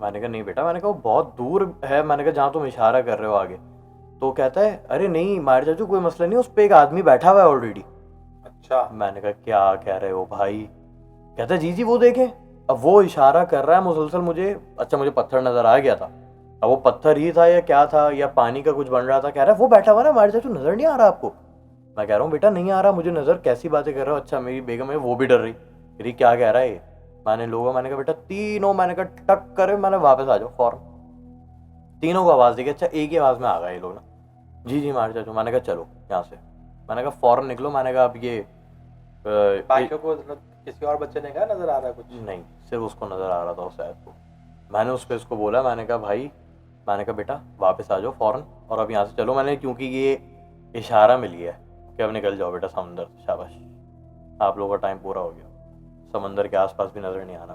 मैंने कहा नहीं बेटा, मैंने कहा वो बहुत दूर है, मैंने कहा जहाँ तुम इशारा कर रहे हो आगे। तो कहता है अरे नहीं माहिर चाचू कोई मसला नहीं, उस पर एक आदमी बैठा हुआ है ऑलरेडी। अच्छा। मैंने कहा क्या कह रहे हो भाई? कहता है जी जी वो देखें। अब वो इशारा कर रहा है मुसलसल मुझे, अच्छा मुझे पत्थर नजर आ गया था, अब वो पत्थर ही था या क्या था, या पानी का कुछ बन रहा था। कह रहा है वो बैठा हुआ ना माहिर चाचू, नजर नहीं आ रहा आपको? मैं कह रहा हूँ बेटा नहीं आ रहा मुझे नजर, कैसी बातें कर रहे हो? अच्छा मेरी बेगम है वो भी डर रही, मेरी क्या कह रहा है ये? मैंने कहा बेटा तीनों, मैंने कहा टक करे, मैंने वापस आ जाओ फौरन। तीनों को आवाज़ दी कि अच्छा एक ही आवाज़ में आ गए ये लोग ना, जी जी मार चाचू। मैंने कहा चलो यहाँ से, मैंने कहा फ़ौरन निकलो। मैंने कहा अब ये बाकियों को किसी और बच्चे ने कहा नजर आ रहा है कुछ? नहीं, सिर्फ उसको नज़र आ रहा था उस शायद को। मैंने उस पर उसको बोला, मैंने कहा भाई, मैंने कहा बेटा वापस आ जाओ फ़ौरन, और अब यहाँ से चलो। मैंने क्योंकि ये इशारा मिल गया है कि अब निकल जाओ बेटा समंदर से, शाबाश आप लोगों का टाइम पूरा हो गया, समंदर के आसपास भी नज़र नहीं आना।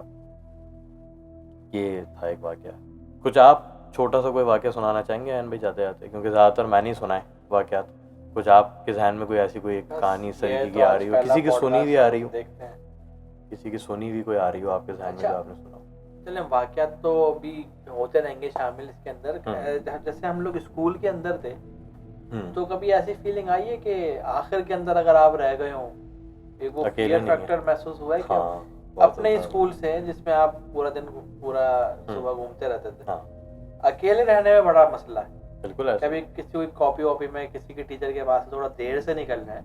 ये था एक वाक़या। कुछ आप छोटा सा कोई वाक़या सुनाना चाहेंगे अयन भाई जाते जाते? क्योंकि ज़्यादातर मैंने ही सुना है वाक़यात। कुछ आपके जहन में कोई ऐसी कोई एक कहानी इस तरीके की आ रही हो, किसी की सुनी भी आ रही हो, देखते हैं। किसी की सुनी हुई कोई आ रही हो आपके जहन में जो आपने सुना हो? चलें वाक़यात तो अभी होते रहेंगे शामिल इसके अंदर। जैसे हम लोग स्कूल के अंदर थे, तो कभी ऐसी फीलिंग आई है कि आखिर के अंदर अगर आप रह गए हो, एक वो फियर फैक्टर महसूस हुआ है क्या? अपने स्कूल से जिसमें आप पूरा दिन पूरा सुबह घूमते रहते थे, अकेले रहने में बड़ा मसला है। बिल्कुल ऐसा। कभी किसी की कॉपी वॉपी में किसी के टीचर के पास थोड़ा देर से निकलना है,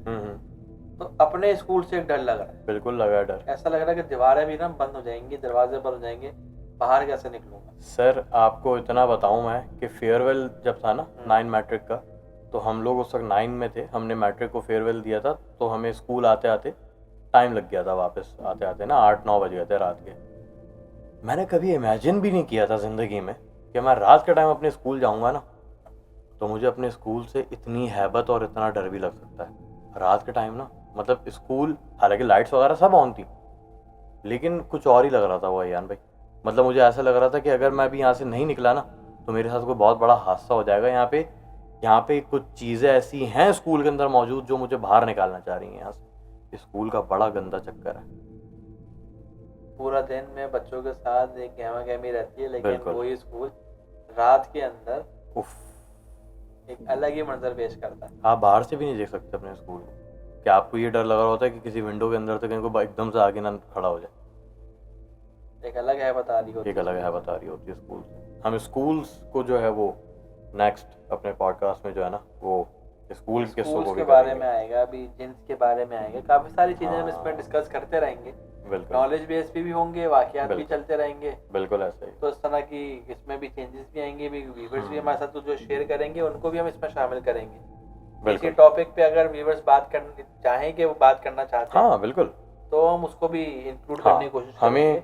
तो अपने स्कूल से एक डर लग रहा है। बिल्कुल लगा डर। ऐसा लग रहा है कि दीवारें भी ना बंद हो जाएंगी, दरवाजे बंद हो जाएंगे, बाहर कैसे निकलूंगा? सर आपको इतना बताऊं मैं कि फेयरवेल जब था ना 9 मैट्रिक का, तो हम लोग उस वक्त 9 में थे, हमने मैट्रिक को फेयरवेल दिया था, तो हमें स्कूल आते आते टाइम लग गया था, वापस आते आते ना 8-9 बज गए थे रात के। मैंने कभी इमेजिन भी नहीं किया था ज़िंदगी में कि मैं रात के टाइम अपने स्कूल जाऊंगा ना, तो मुझे अपने स्कूल से इतनी हैबत और इतना डर भी लग सकता है रात के टाइम ना। मतलब स्कूल, हालांकि लाइट्स वगैरह सब ऑन थी, लेकिन कुछ और ही लग रहा था वो अयान भाई। मतलब मुझे ऐसा लग रहा था कि अगर मैं भी यहाँ से नहीं निकला ना, तो मेरे साथ कोई बहुत बड़ा हादसा हो जाएगा। यहाँ पे कुछ चीज़ें ऐसी हैं स्कूल के अंदर मौजूद जो मुझे बाहर निकालना चाह रही हैं यहाँ से। स्कूल का बड़ा गंदा चक्कर है। पूरा दिन में बच्चों के साथ एक गहमा गहमी रहती है, लेकिन बिल्कुल। वही स्कूल रात के अंदर उफ, एक अलग ही मंजर पेश करता है। आप बाहर से भी नहीं देख सकते अपने स्कूल को। क्या आपको ये डर लग रहा होता है कि किसी विंडो के अंदर से कहीं को एकदम से आगे ना खड़ा हो जाए? एक अलग है बता रही होती एक अलग है बता रही होती है स्कूल से। हम स्कूल्स को जो है वो नेक्स्ट अपने पॉडकास्ट में जो है ना वो स्कूल के किस्सों को के बारे में आएगा, अभी जिन्स के बारे में आएगा, काफी सारी चीजें हम इसमें डिस्कस करते रहेंगे। बिल्कुल। नॉलेज बेस पे भी होंगे, वाकयात भी चलते रहेंगे। बिल्कुल ऐसा ही। तो इस तरह की इसमें भी चेंजेस भी आएंगे, भी व्यूअर्स भी हमारे साथ जो शेयर करेंगे उनको भी हम इसमें शामिल करेंगे। इसी टॉपिक पे अगर व्यूअर्स बात करना चाहें कि वो बात करना चाहते हैं, हाँ बिल्कुल, तो हम उसको भी इंक्लूड करने की कोशिश करेंगे। हमें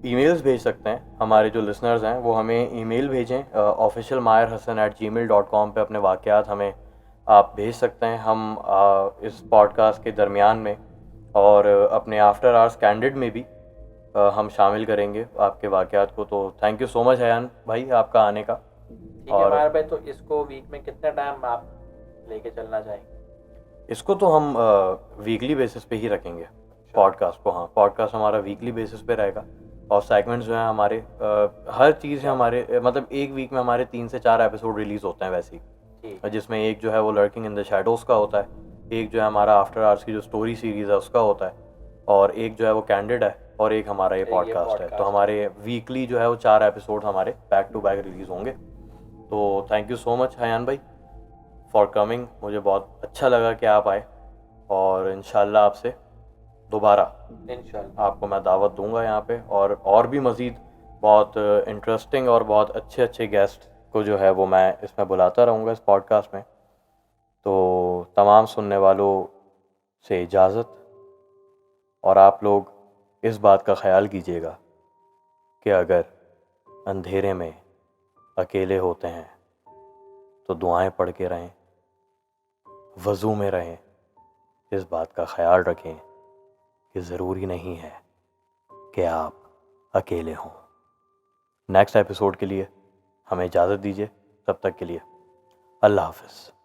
ईमेल्स भेज सकते हैं, हमारे जो लिसनर्स हैं वो हमें ईमेल भेजें officialmahirhassan@gmail.com पे अपने वाक़यात हमें आप भेज सकते हैं। हम इस पॉडकास्ट के दरमियान में और अपने आफ्टर आवर्स कैंडिड में भी हम शामिल करेंगे आपके वाक़यात को। तो thank you so much Ayaan भाई आपका आने का। ठीक है माहिर भाई, तो इसको वीक में कितना टाइम आप लेके चलना चाहेंगे? इसको तो हम वीकली बेसिस पे ही रखेंगे पॉडकास्ट को। हाँ, पॉडकास्ट हमारा वीकली बेसिस पे रहेगा, और सेगमेंट्स जो हैं हमारे हर चीज़ है हमारे, मतलब एक वीक में हमारे 3 से 4 एपिसोड रिलीज़ होते हैं वैसे ही, जिसमें एक जो है वो लर्किंग इन द शैडोज़ का होता है, एक जो है हमारा आफ्टर आवर्स की जो स्टोरी सीरीज़ है उसका होता है, और एक जो है वो कैंडिड है, और एक हमारा ये पॉडकास्ट है। तो हमारे वीकली जो है वो 4 एपिसोड हमारे बैक टू बैक रिलीज़ होंगे। तो thank you so much Ayaan भाई फॉर कमिंग, मुझे बहुत अच्छा लगा कि आप आए, और इंशाल्लाह आपसे दोबारा इंशाल्लाह आपको मैं दावत दूंगा यहाँ पे, और भी मज़ीद बहुत इंटरेस्टिंग और बहुत अच्छे अच्छे गेस्ट को जो है वो मैं इसमें बुलाता रहूँगा इस पॉडकास्ट में। तो तमाम सुनने वालों से इजाज़त, और आप लोग इस बात का ख्याल कीजिएगा कि अगर अंधेरे में अकेले होते हैं तो दुआएं पढ़ के रहें, वज़ू में रहें। इस बात का ख्याल रखें कि ज़रूरी नहीं है कि आप अकेले हों। नेक्स्ट एपिसोड के लिए हमें इजाज़त दीजिए। तब तक के लिए अल्लाह हाफ़िज़।